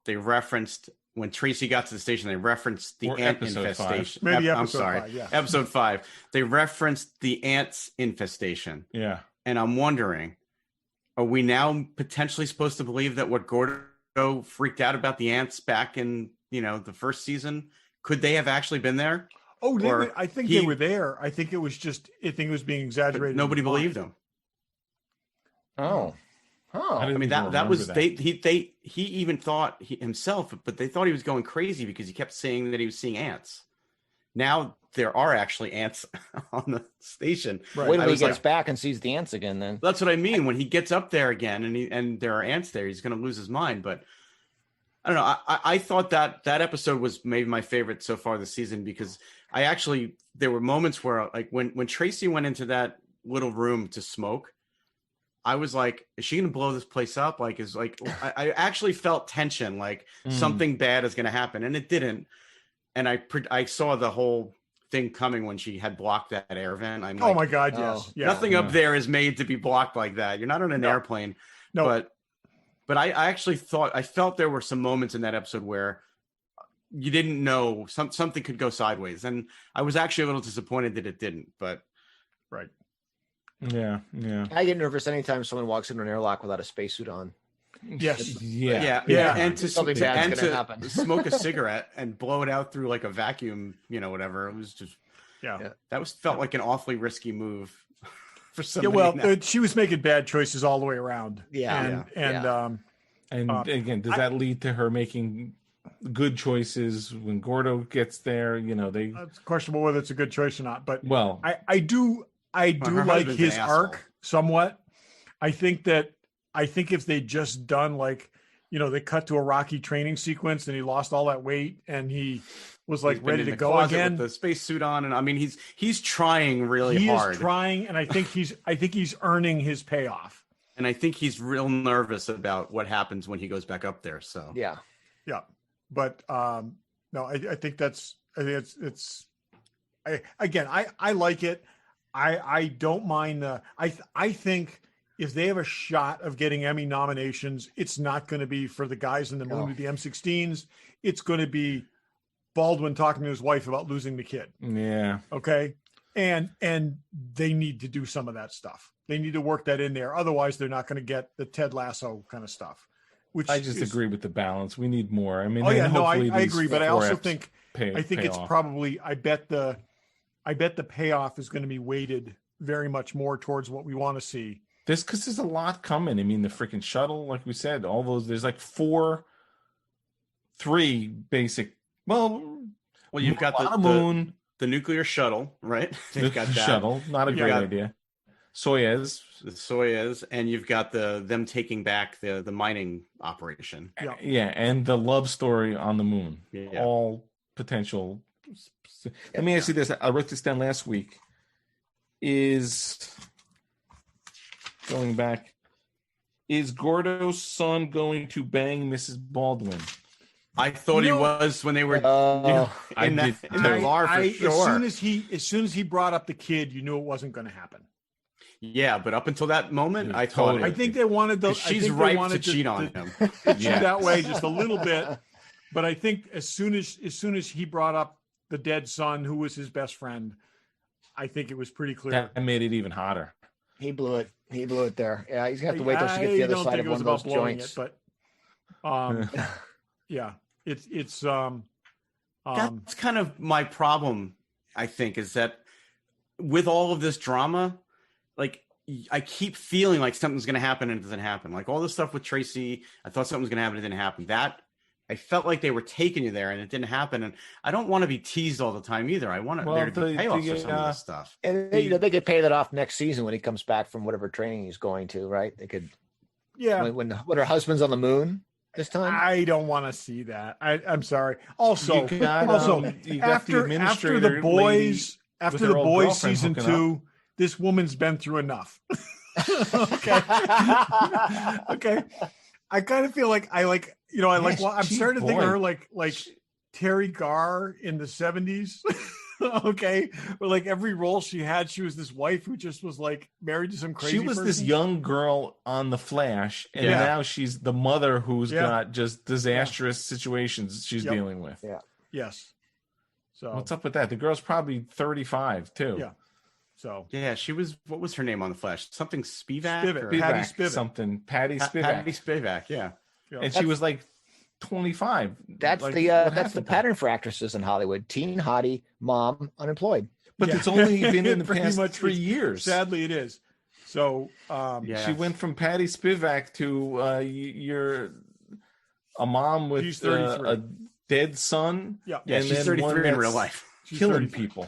B: they referenced, when Tracy got to the station, they referenced the ant infestation. Episode 5. They referenced the ants infestation.
A: Yeah.
B: And I'm wondering, are we now potentially supposed to believe that what Gordo freaked out about the ants back in, the first season, could they have actually been there?
C: Oh, I think they were there. I think it was being exaggerated.
B: Nobody believed him.
D: Oh.
B: I mean, that was he even thought himself, but they thought he was going crazy because he kept saying that he was seeing ants. Now there are actually ants on the station.
D: Right. Wait till he gets back and sees the ants again. Then
B: that's what I mean. When he gets up there again and there are ants there, he's going to lose his mind. But I don't know. I thought that episode was maybe my favorite so far this season, because there were moments where, like, when Tracy went into that little room to smoke, I was like, is she going to blow this place up? I actually felt tension, like something bad is going to happen, and it didn't. And I saw the whole thing coming when she had blocked that air vent. I'm like,
C: oh my God, yes. Yeah.
B: Nothing up there is made to be blocked like that. You're not on an airplane. No. But I actually felt there were some moments in that episode where you didn't know something could go sideways. And I was actually a little disappointed that it didn't, but.
C: Right.
A: Yeah.
D: I get nervous anytime someone walks into an airlock without a spacesuit on.
C: Yes.
B: Yeah. And to smoke a cigarette and blow it out through like a vacuum, whatever. It was just, felt like an awfully risky move for somebody.
C: She was making bad choices all the way around.
D: Yeah.
A: And again, does that lead to her making good choices when Gordo gets there?
C: It's questionable whether it's a good choice or not, but I do like his arc somewhat. I think if they just done they cut to a Rocky training sequence and he lost all that weight and he was ready to go again
B: with the space suit on, and I mean he's trying really hard.
C: He is trying, and I think he's earning his payoff.
B: And I think he's real nervous about what happens when he goes back up there. So
C: yeah. But no, I think it's. I like it. I don't mind I think if they have a shot of getting Emmy nominations, it's not going to be for the guys in the moon with the M16s. It's going to be Baldwin talking to his wife about losing the kid.
A: Yeah.
C: Okay. And they need to do some of that stuff. They need to work that in there. Otherwise, they're not going to get the Ted Lasso kind of stuff. Which
A: I just agree with the balance. We need more. I mean,
C: I agree, but I also think it's probably. I bet the payoff is going to be weighted very much more towards what we want to see.
A: Because there's a lot coming. I mean, the freaking shuttle, like we said, all those. There's like three basic. Well,
B: you've got the
A: moon,
B: the nuclear shuttle, right? They've got that
A: shuttle. Not a great idea. Soyuz,
B: the Soyuz, and you've got them taking back the mining operation.
A: Yeah, and the love story on the moon.
B: Yeah.
A: All potential. Let me ask you this: I wrote this down last week. Is Gordo's son going to bang Mrs. Baldwin?
B: I thought he was when they were in the bar for sure.
C: As soon as he brought up the kid, you knew it wasn't going to happen.
B: Yeah, but up until that moment, I
C: think they wanted the.
B: She's right to cheat on him.
C: That way, just a little bit. But I think as soon as he brought up the dead son, who was his best friend, I think it was pretty clear.
A: That made it even hotter.
D: He blew it. He blew it there. Yeah, he's got to wait till she gets the other side of one of those joints.
C: But yeah, it's
B: that's kind of my problem. I think is that with all of this drama, like I keep feeling like something's going to happen and it doesn't happen. Like all this stuff with Tracy, I thought something was going to happen, and it didn't happen. That I felt like they were taking you there and it didn't happen. And I don't want to be teased all the time either. I want there to be payoffs for some of this stuff.
D: And they could pay that off next season when he comes back from whatever training he's going to, right? They could.
C: Yeah.
D: When her husband's on the moon this time.
C: I don't want to see that. I'm sorry. Also,
A: you got
C: after the boys season 2, this woman's been through enough. Okay. Okay. I kind of feel like I'm starting to think of her like Terry Garr in the 70s. Okay. But like every role she had, she was this wife who just was like married to some crazy
A: She was
C: person.
A: this young girl on The Flash, and now she's the mother who's got just disastrous situations she's dealing with.
D: Yeah.
C: Yes. So
A: what's up with that? The girl's probably 35 too.
C: Yeah. So
B: yeah, she was. What was her name on The Flash? Something Spivak.
C: Patty Spivak.
A: Something. Patty Spivak.
B: Patty Spivak. Yeah.
A: And she was like 25.
D: That's the pattern for actresses in Hollywood: teen hottie, mom, unemployed.
A: But it's only been in the past 3 years.
C: Sadly, it is. So
A: she went from Patty Spivak to you're a mom with a dead son.
C: Yeah,
B: and she's 33 in real life,
A: killing people.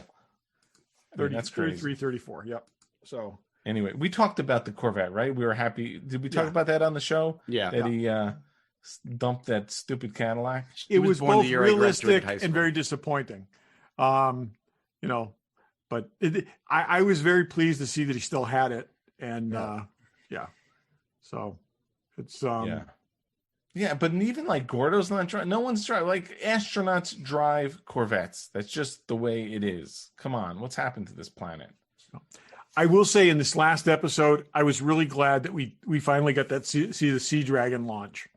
C: 30,
A: that's crazy.
C: 33, 34. Yep. So
A: anyway, we talked about the Corvette, right? We were happy. Did we talk about that on the show?
B: Yeah.
A: That he dumped that stupid Cadillac.
C: It was both realistic and very disappointing. But I was very pleased to see that he still had it. And so it's
A: Yeah, but even like Gordo's not driving. No one's driving. Like astronauts drive Corvettes. That's just the way it is. Come on, what's happened to this planet?
C: I will say in this last episode, I was really glad that we finally got that see the Sea Dragon launch,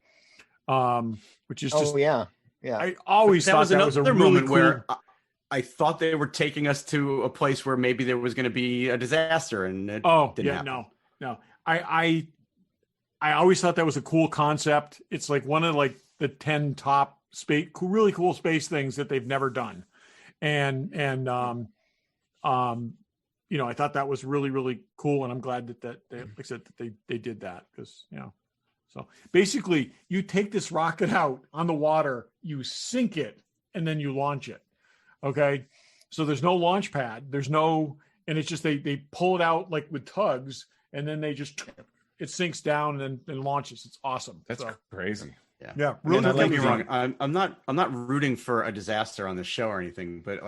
C: which is just I always thought that was a really
B: moment
C: cool...
B: where I thought they were taking us to a place where maybe there was going to be a disaster, and it didn't happen.
C: No. I always thought that was a cool concept. It's like one of like the 10 top really cool space things that they've never done. And I thought that was really, really cool. And I'm glad that they did that because, so basically you take this rocket out on the water, you sink it, and then you launch it. Okay. So there's no launch pad. And it's just, they pull it out like with tugs, and then it sinks down and launches. It's awesome.
A: That's crazy.
C: Yeah.
B: Really, don't get me wrong. I'm not rooting for a disaster on the show or anything, but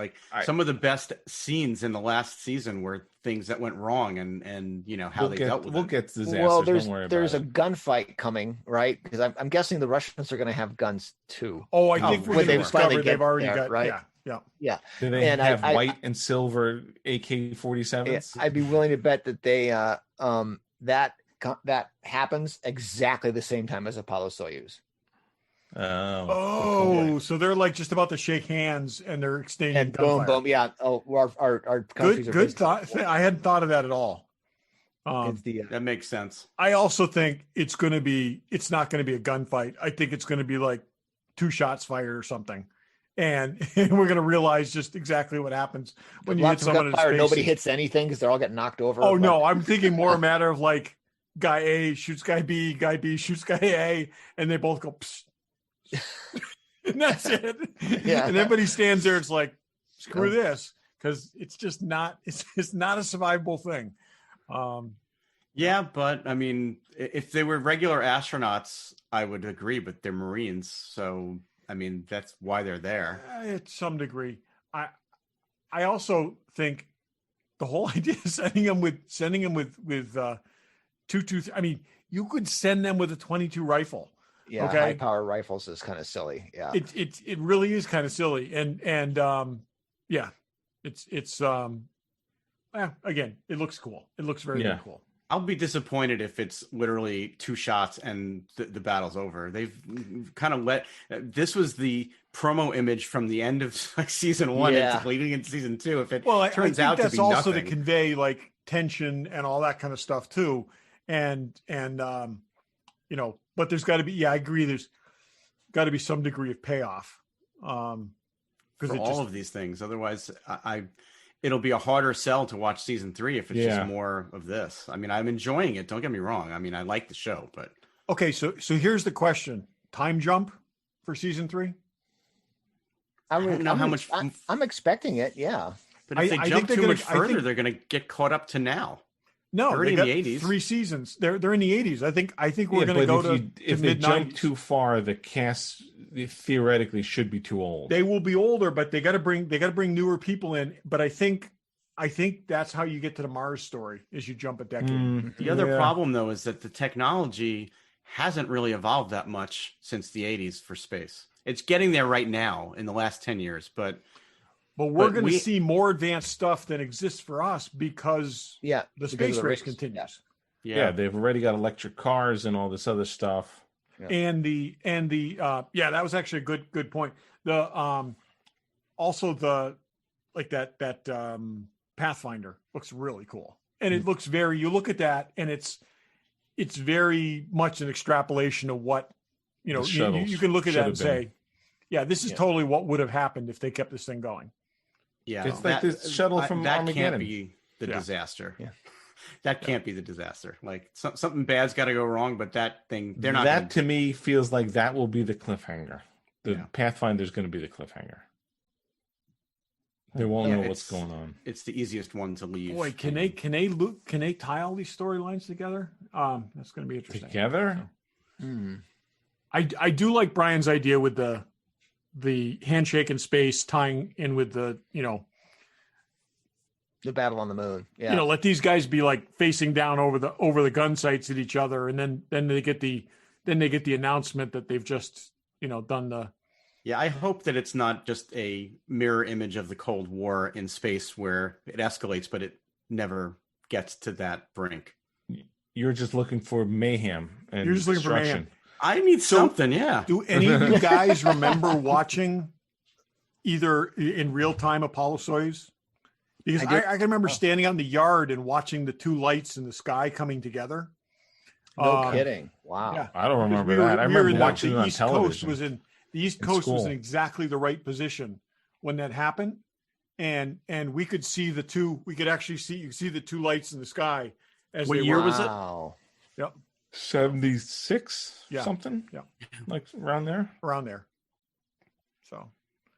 B: some of the best scenes in the last season were things that went wrong and how they dealt with it.
A: We'll get to disasters.
D: Well, there's a gunfight coming, right? Because I'm guessing the Russians are going to have guns too.
C: Oh, I think when they discover they've already got
D: right. Yeah.
A: Do they have white and silver AK-47s?
D: I'd be willing to bet that they that happens exactly the same time as Apollo Soyuz.
C: So they're like just about to shake hands and they're exchanging
D: and boom, yeah. Oh, our countries
C: good thought. I hadn't thought of that at all.
B: That makes sense.
C: I also think it's not going to be a gunfight. I think it's going to be like 2 shots fired or something, and we're going to realize just exactly what happens when you hit
D: Lots of
C: someone in
D: gunfire.
C: space.
D: Nobody hits anything because they're all getting knocked over.
C: Oh
D: but-
C: no, I'm thinking more a matter of like guy A shoots guy B shoots guy A, and they both go, psst. And that's it.
D: Yeah.
C: And everybody stands there. It's like, screw this, because it's just not. It's not a survivable thing.
B: Yeah, but I mean, if they were regular astronauts, I would agree. But they're Marines, so I mean, that's why they're there.
C: To some degree, I also think the whole idea of sending them with 223. I mean, you could send them with a 22 rifle.
D: Yeah,
C: okay.
D: high power rifles is kind of silly. Yeah,
C: It really is kind of silly, and yeah, it's again, it looks cool. It looks very cool.
B: I'll be disappointed if it's literally 2 shots and the battle's over. They've kind of this was the promo image from the end of like season 1 and leading into season 2. If it turns out to be
C: that's also
B: nothing.
C: to convey like tension and all that kind of stuff too, and but there's got to be I agree. There's got to be some degree of payoff.
B: For all of these things, otherwise, it'll be a harder sell to watch season 3 if it's just more of this. I mean, I'm enjoying it. Don't get me wrong. I mean, I like the show, but
C: okay. So here's the question: time jump for season 3?
B: I don't know how much.
D: I'm expecting it. Yeah,
B: but if they jump too much further, they're going to get caught up to now.
C: No,
B: they're
C: they
B: in
C: got
B: the 80s.
C: 3 seasons. They're in the 80s. I think we're going to go to
A: if they jump too far, the cast theoretically should be too old.
C: They will be older, but they got to bring newer people in. But I think that's how you get to the Mars story is you jump a decade.
B: The other problem though is that the technology hasn't really evolved that much since the 80s for space. It's getting there right now in the last 10 years, but
C: we're going to see more advanced stuff than exists for us because the space race continues.
A: Yeah, they've already got electric cars and all this other stuff.
C: Yeah. And the that was actually a good point. The also the like that Pathfinder looks really cool. And it looks you look at that and it's very much an extrapolation of what you can look at that and say, this is totally what would have happened if they kept this thing going.
B: Yeah,
A: it's like this shuttle from
B: that
A: Armageddon.
B: Can't be the disaster. Yeah. That can't be the disaster. Like something bad's got to go wrong, but that thing they're not.
A: That to me feels like that will be the cliffhanger. The Pathfinder's going to be the cliffhanger. They won't know what's going on.
B: It's the easiest one to leave.
C: Boy, can they tie all these storylines together? That's going to be interesting.
A: Together?
C: I do like Brian's idea with the handshake in space tying in with the
D: battle on the moon. Yeah.
C: Let these guys be like facing down over the gun sights at each other, and then they get the announcement that they've just done the.
B: Yeah, I hope that it's not just a mirror image of the Cold War in space where it escalates, but it never gets to that brink.
A: You're just looking for mayhem and
C: You're just looking for mayhem.
B: I need something, yeah.
C: Do any of you guys remember watching either in real time Apollo Soyuz? Because I can remember standing out in the yard and watching the 2 lights in the sky coming together.
D: No kidding. Wow.
A: Yeah. I don't remember that. I remember watching it on television.
C: The East Coast was in exactly the right position when that happened. And we could see we could actually see the 2 lights in the sky.
B: What year was it?
C: Yep.
A: 76 something, like around there.
C: So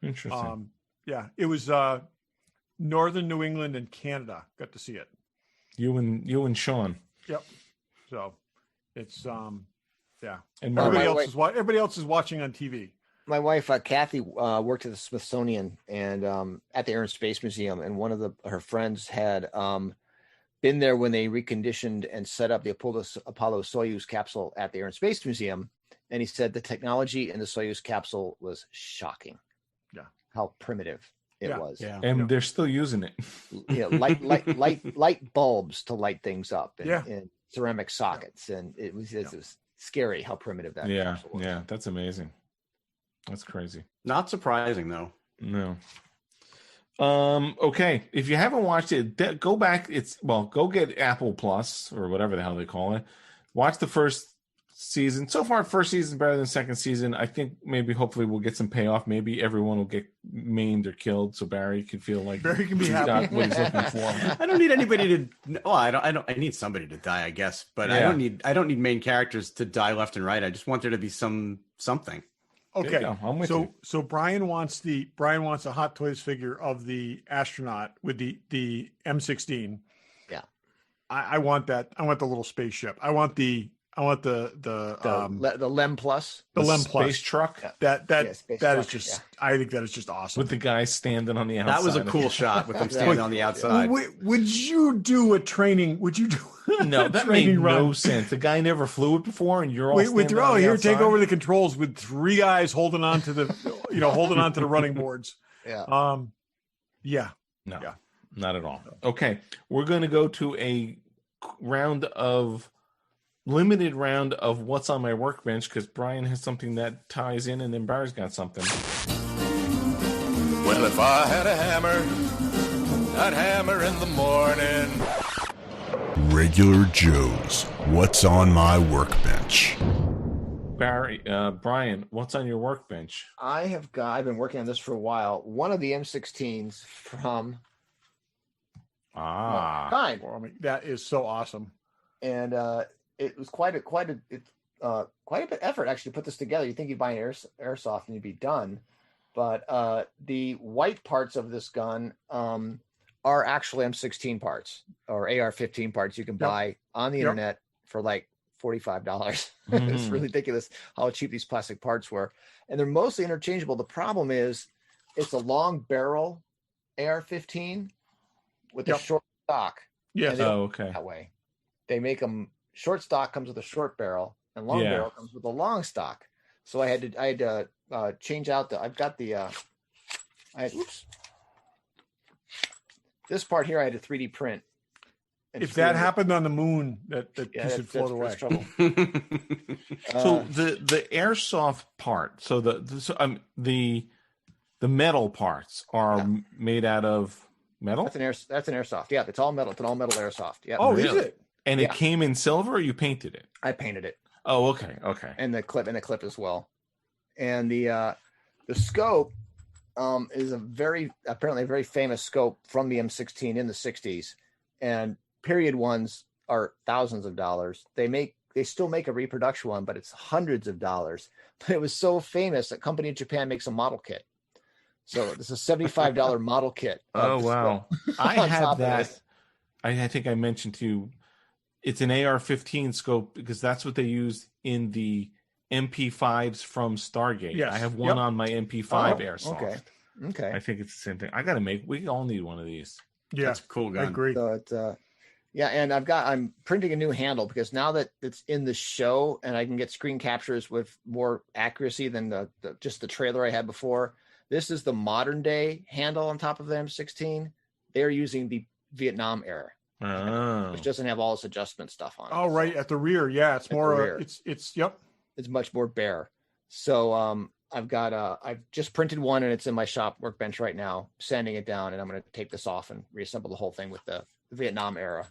A: interesting.
C: It was northern New England and Canada got to see it.
A: You and Sean.
C: Yep. So it's and everybody else is watching on TV.
D: My wife Kathy worked at the Smithsonian and at the Air and Space Museum, and one of her friends had been there when they reconditioned and set up the Apollo Soyuz capsule at the Air and Space Museum. And he said the technology in the Soyuz capsule was shocking.
C: Yeah.
D: How primitive it was.
A: Yeah. And they're still using it.
D: Yeah. Light bulbs to light things up and ceramic sockets. And it was scary how primitive that capsule was.
A: Yeah. That's amazing. That's crazy.
B: Not surprising though.
A: No. Okay. If you haven't watched it, go back. Go get Apple Plus or whatever the hell they call it. Watch the first season. So far, first season better than second season. I think maybe hopefully we'll get some payoff. Maybe everyone will get maimed or killed, so Barry can feel like
C: Barry can be
A: he's
C: happy.
A: got what he's looking for.
B: I don't need anybody to. Well, I don't. I need somebody to die, I guess. But I don't need main characters to die left and right. I just want there to be something.
C: Okay,
A: I'm with you.
C: So Brian wants a Hot Toys figure of the astronaut with the M16.
D: Yeah,
C: I want that. I want the little spaceship. I want the
D: Lem Plus.
C: The Lem
A: space
C: Plus
A: truck
C: that
D: space
C: that
D: truck,
C: is just. I think that is just awesome.
A: with the guy standing on the outside.
B: That was a cool shot with them standing on the outside.
C: Would you do a training? Would you do?
A: No, that made no sense. The guy never flew it before, and you're all standing on the
C: here.
A: outside.
C: Take over the controls with 3 guys holding on to the holding on to the running boards.
D: Yeah.
C: Yeah.
A: No,
C: Yeah.
A: not at all. Okay, we're going to go to a limited round of what's on my workbench because Brian has something that ties in, and then Barry's got something.
F: Well, if I had a hammer, I'd hammer in the morning. Regular Joe's, what's on my workbench?
A: Brian, what's on your workbench?
D: I've been working on this for a while. One of the M16s from Time.
C: Well, I mean, that is so awesome.
D: And it was quite a bit of effort actually to put this together. You think you'd buy an airsoft and you'd be done, but the white parts of this gun are actually M16 parts or AR-15 parts you can buy on the internet for like $45. It's really ridiculous how cheap these plastic parts were, and they're mostly interchangeable. The problem is it's a long barrel AR-15 with a short stock.
C: Yes.
A: Okay.
D: That way, they make them. Short stock comes with a short barrel, and long barrel comes with a long stock. So I had to change out this part here I had to 3D print.
C: If that happened on the moon, that piece would float away.
D: Trouble.
A: So the airsoft part, so the metal parts are made out of metal.
D: That's an airsoft. Yeah, it's all metal. It's an all metal airsoft. Yeah.
C: Oh,
A: Really?
C: is it?
A: And it came in silver, or you painted it?
D: I painted it.
A: Oh, okay.
D: And the clip as well. And the scope is apparently a very famous scope from the M16 in the 60s, and period ones are thousands of dollars. They still make a reproduction one, but it's hundreds of dollars. But it was so famous, a company in Japan makes a model kit. So this is a $75 model kit.
A: Oh wow! I had that. I think I mentioned to you. It's an AR-15 scope because that's what they used in the MP5s from Stargate.
C: Yes.
A: I have one on my MP5 airsoft.
D: Okay.
A: I think it's the same thing. We all need one of these.
C: Yeah,
B: That's a cool gun.
C: I agree.
D: So it's and I'm printing a new handle because now that it's in the show and I can get screen captures with more accuracy than just the trailer I had before. This is the modern day handle on top of the M16. They're using the Vietnam era.
A: Oh.
D: Which doesn't have all this adjustment stuff on it.
C: Oh, right at the rear. Yeah, it's more. It's yep.
D: It's much more bare. So I've just printed one and it's in my shop workbench right now, sanding it down, and I'm going to take this off and reassemble the whole thing with the Vietnam era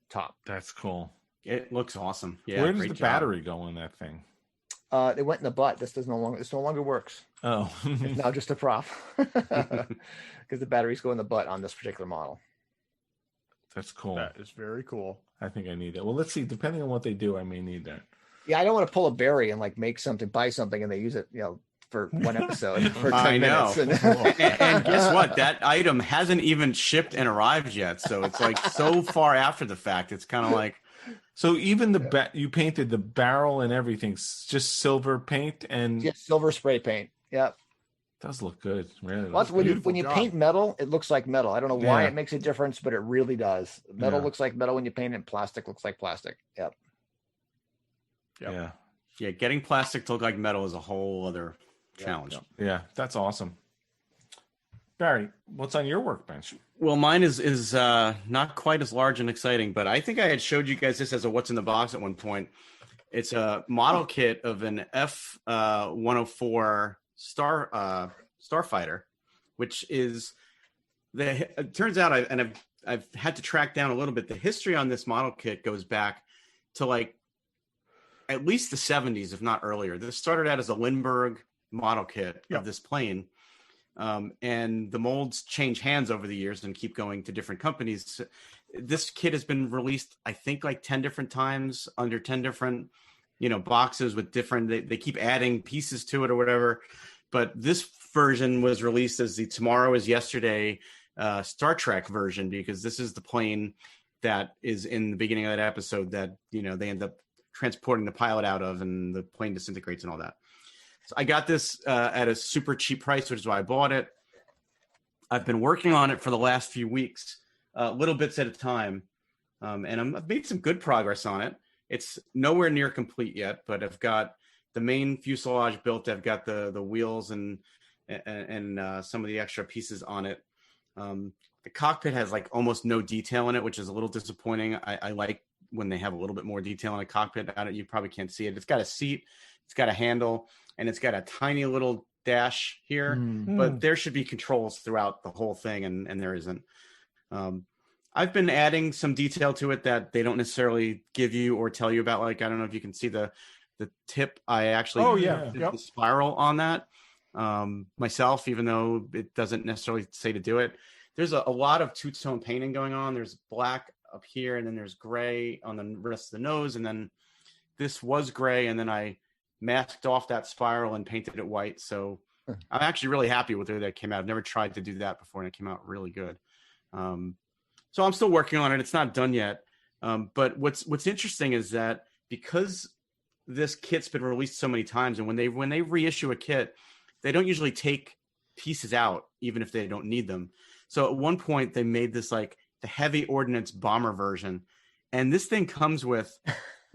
D: top.
A: That's cool.
B: It looks awesome. Yeah.
A: Where does the battery go in that thing?
D: They went in the butt. This no longer works.
A: Oh,
D: It's now just a prop because the batteries go in the butt on this particular model.
A: that's cool.
C: That is very cool.
A: I think I need that. Well, let's see. Depending on what they do, I may need that.
D: Yeah, I don't want to pull a Barry and like make something, buy something, and they use it, for one episode for 10
B: I know.
D: minutes.
B: And guess what? That item hasn't even shipped and arrived yet. So it's like so far after the fact. It's kind of like.
A: So even you painted the barrel and everything, just silver paint and
D: silver spray paint. Yeah.
A: Does look good. Really.
D: Well, when you paint metal, it looks like metal. I don't know why it makes a difference, but it really does. Metal looks like metal when you paint it, and plastic looks like plastic. Yep.
A: Yeah.
B: Yeah. Getting plastic to look like metal is a whole other challenge.
A: Yeah. That's awesome. Barry, what's on your workbench?
B: Well, mine is not quite as large and exciting, but I think I had showed you guys this as a what's in the box at one point. It's a model kit of an F-104 starfighter, which is it turns out I've had to track down a little bit. The history on this model kit goes back to like at least the 70s, if not earlier. This started out as a Lindbergh model kit of this plane. And the molds change hands over the years and keep going to different companies. This kit has been released, I think, like 10 different times under 10 different, boxes with different, they keep adding pieces to it or whatever. But this version was released as the Tomorrow is Yesterday Star Trek version, because this is the plane that is in the beginning of that episode that, they end up transporting the pilot out of, and the plane disintegrates and all that. So I got this at a super cheap price, which is why I bought it. I've been working on it for the last few weeks, little bits at a time. And I've made some good progress on it. It's nowhere near complete yet, but I've got the main fuselage built. I've got the wheels and some of the extra pieces on it. The cockpit has like almost no detail in it, which is a little disappointing. I like when they have a little bit more detail in a cockpit. You probably can't see it. It's got a seat, it's got a handle, and it's got a tiny little dash here, but there should be controls throughout the whole thing, and there isn't. I've been adding some detail to it that they don't necessarily give you or tell you about. Like, I don't know if you can see the tip. I actually did the spiral on that myself, even though it doesn't necessarily say to do it. There's a lot of two-tone painting going on. There's black up here, and then there's gray on the rest of the nose, and then this was gray, and then I masked off that spiral and painted it white. So I'm actually really happy with the way that came out. I've never tried to do that before, and it came out really good. So I'm still working on it. It's not done yet. But what's interesting is that because this kit's been released so many times, and when they reissue a kit, they don't usually take pieces out, even if they don't need them. So at one point they made this like the heavy ordnance bomber version, and this thing comes with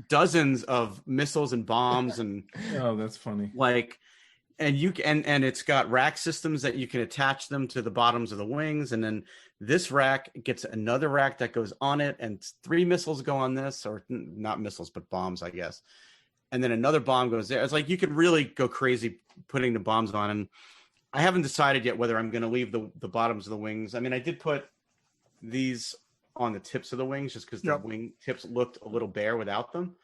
B: dozens of missiles and bombs and
A: oh, that's funny.
B: And it's got rack systems that you can attach them to the bottoms of the wings, and then this rack gets another rack that goes on it, and 3 missiles go on this, or not missiles but bombs, I guess. And then another bomb goes there. It's like you could really go crazy putting the bombs on, and I haven't decided yet whether I'm going to leave the bottoms of the wings. I mean, I did put these on the tips of the wings just because the wing tips looked a little bare without them.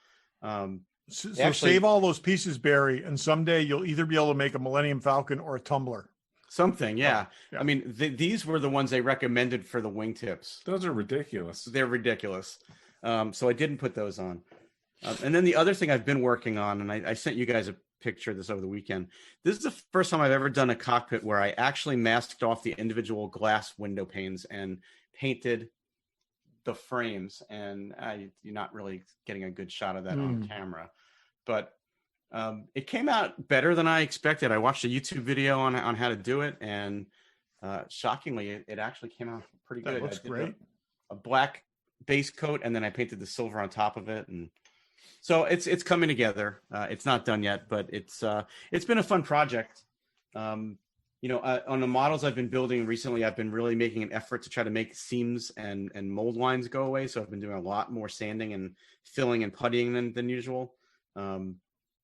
C: So save all those pieces, Barry, and someday you'll either be able to make a Millennium Falcon or a tumbler.
B: Something, yeah. I mean, these were the ones they recommended for the wingtips.
A: Those are ridiculous.
B: They're ridiculous. So I didn't put those on. And then the other thing I've been working on, and I sent you guys a picture of this over the weekend. This is the first time I've ever done a cockpit where I actually masked off the individual glass window panes and painted the frames. And you're not really getting a good shot of that on camera. But it came out better than I expected. I watched a YouTube video on how to do it, and shockingly, it actually came out pretty good.
C: That looks great.
B: A black base coat, and then I painted the silver on top of it, and so it's coming together. It's not done yet, but it's been a fun project. On the models I've been building recently, I've been really making an effort to try to make seams and mold lines go away. So I've been doing a lot more sanding and filling and puttying than usual.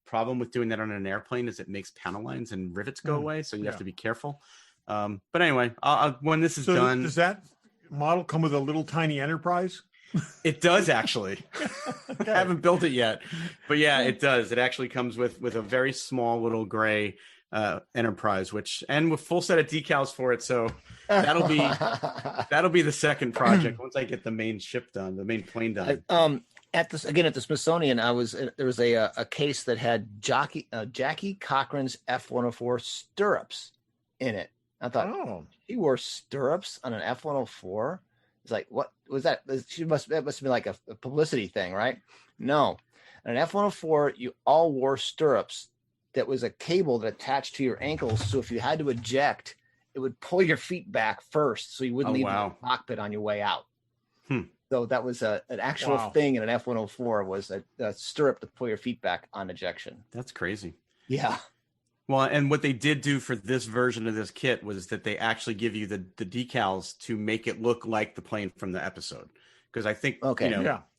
B: Problem with doing that on an airplane is it makes panel lines and rivets go away, so you have to be careful. But anyway, when this is done,
C: does that model come with a little tiny Enterprise?
B: It does actually. I haven't built it yet, but yeah, it does. It actually comes with a very small little gray Enterprise, and with full set of decals for it. So that'll be the second project once I get the main ship done, the main plane done.
D: At the Smithsonian, there was a case that had Jackie Cochran's F-104 stirrups in it. I thought, he wore stirrups on an F-104. It's like, what was that? That must have been like a publicity thing, right? No, on an F-104, you all wore stirrups. That was a cable that attached to your ankles, so if you had to eject, it would pull your feet back first, so you wouldn't leave the cockpit on your way out. So that was an actual thing in an F-104 was a stirrup to pull your feet back on ejection.
B: That's crazy.
D: Yeah.
B: Well, and what they did do for this version of this kit was that they actually give you the decals to make it look like the plane from the episode. Because I think,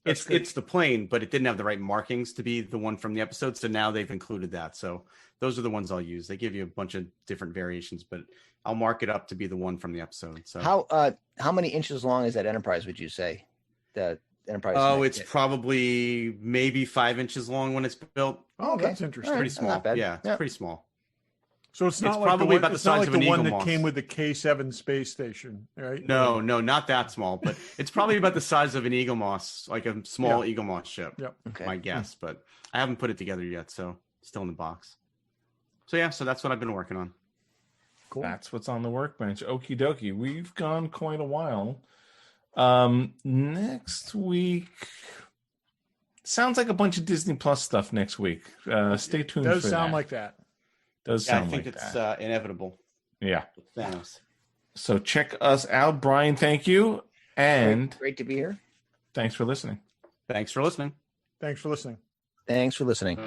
B: it's the plane, but it didn't have the right markings to be the one from the episode. So now they've included that. So those are the ones I'll use. They give you a bunch of different variations, but I'll mark it up to be the one from the episode. So
D: how many inches long is that Enterprise, would you say? Enterprise?
B: Oh,
D: Connect
B: it's
D: kit?
B: probably maybe 5 inches long when it's built.
C: Oh,
D: Okay.
C: that's interesting.
D: All right.
B: Pretty small.
D: Not bad.
B: Yeah, it's
D: Yeah.
B: pretty small.
C: So it's not
B: It's
C: like
B: probably
C: the one,
B: about the
C: it's not
B: size
C: like
B: of
C: the
B: an
C: one
B: Eagle
C: that
B: Moss.
C: came with the K7 space station, right?
B: No, not that small, but it's probably about the size of an Eagle Moss, like a small Eagle Moss ship.
C: Yep.
D: Okay.
B: My guess, but I haven't put it together yet, so still in the box. So yeah, so that's what I've been working on.
C: Cool.
A: That's what's on the workbench. Okie dokie. We've gone quite a while. Next week sounds like a bunch of Disney Plus stuff next week. Stay tuned.
C: Does
A: for
C: sound
A: that.
C: like that.
A: Does
B: Yeah, I
A: sound
B: think
A: like
B: it's
A: that.
B: inevitable.
A: Yeah.
B: With Thanos.
A: So check us out, Brian. Thank you, and
D: Great to be here.
A: thanks for listening.
B: Thanks for listening.
C: Thanks for listening.
D: Thanks for listening.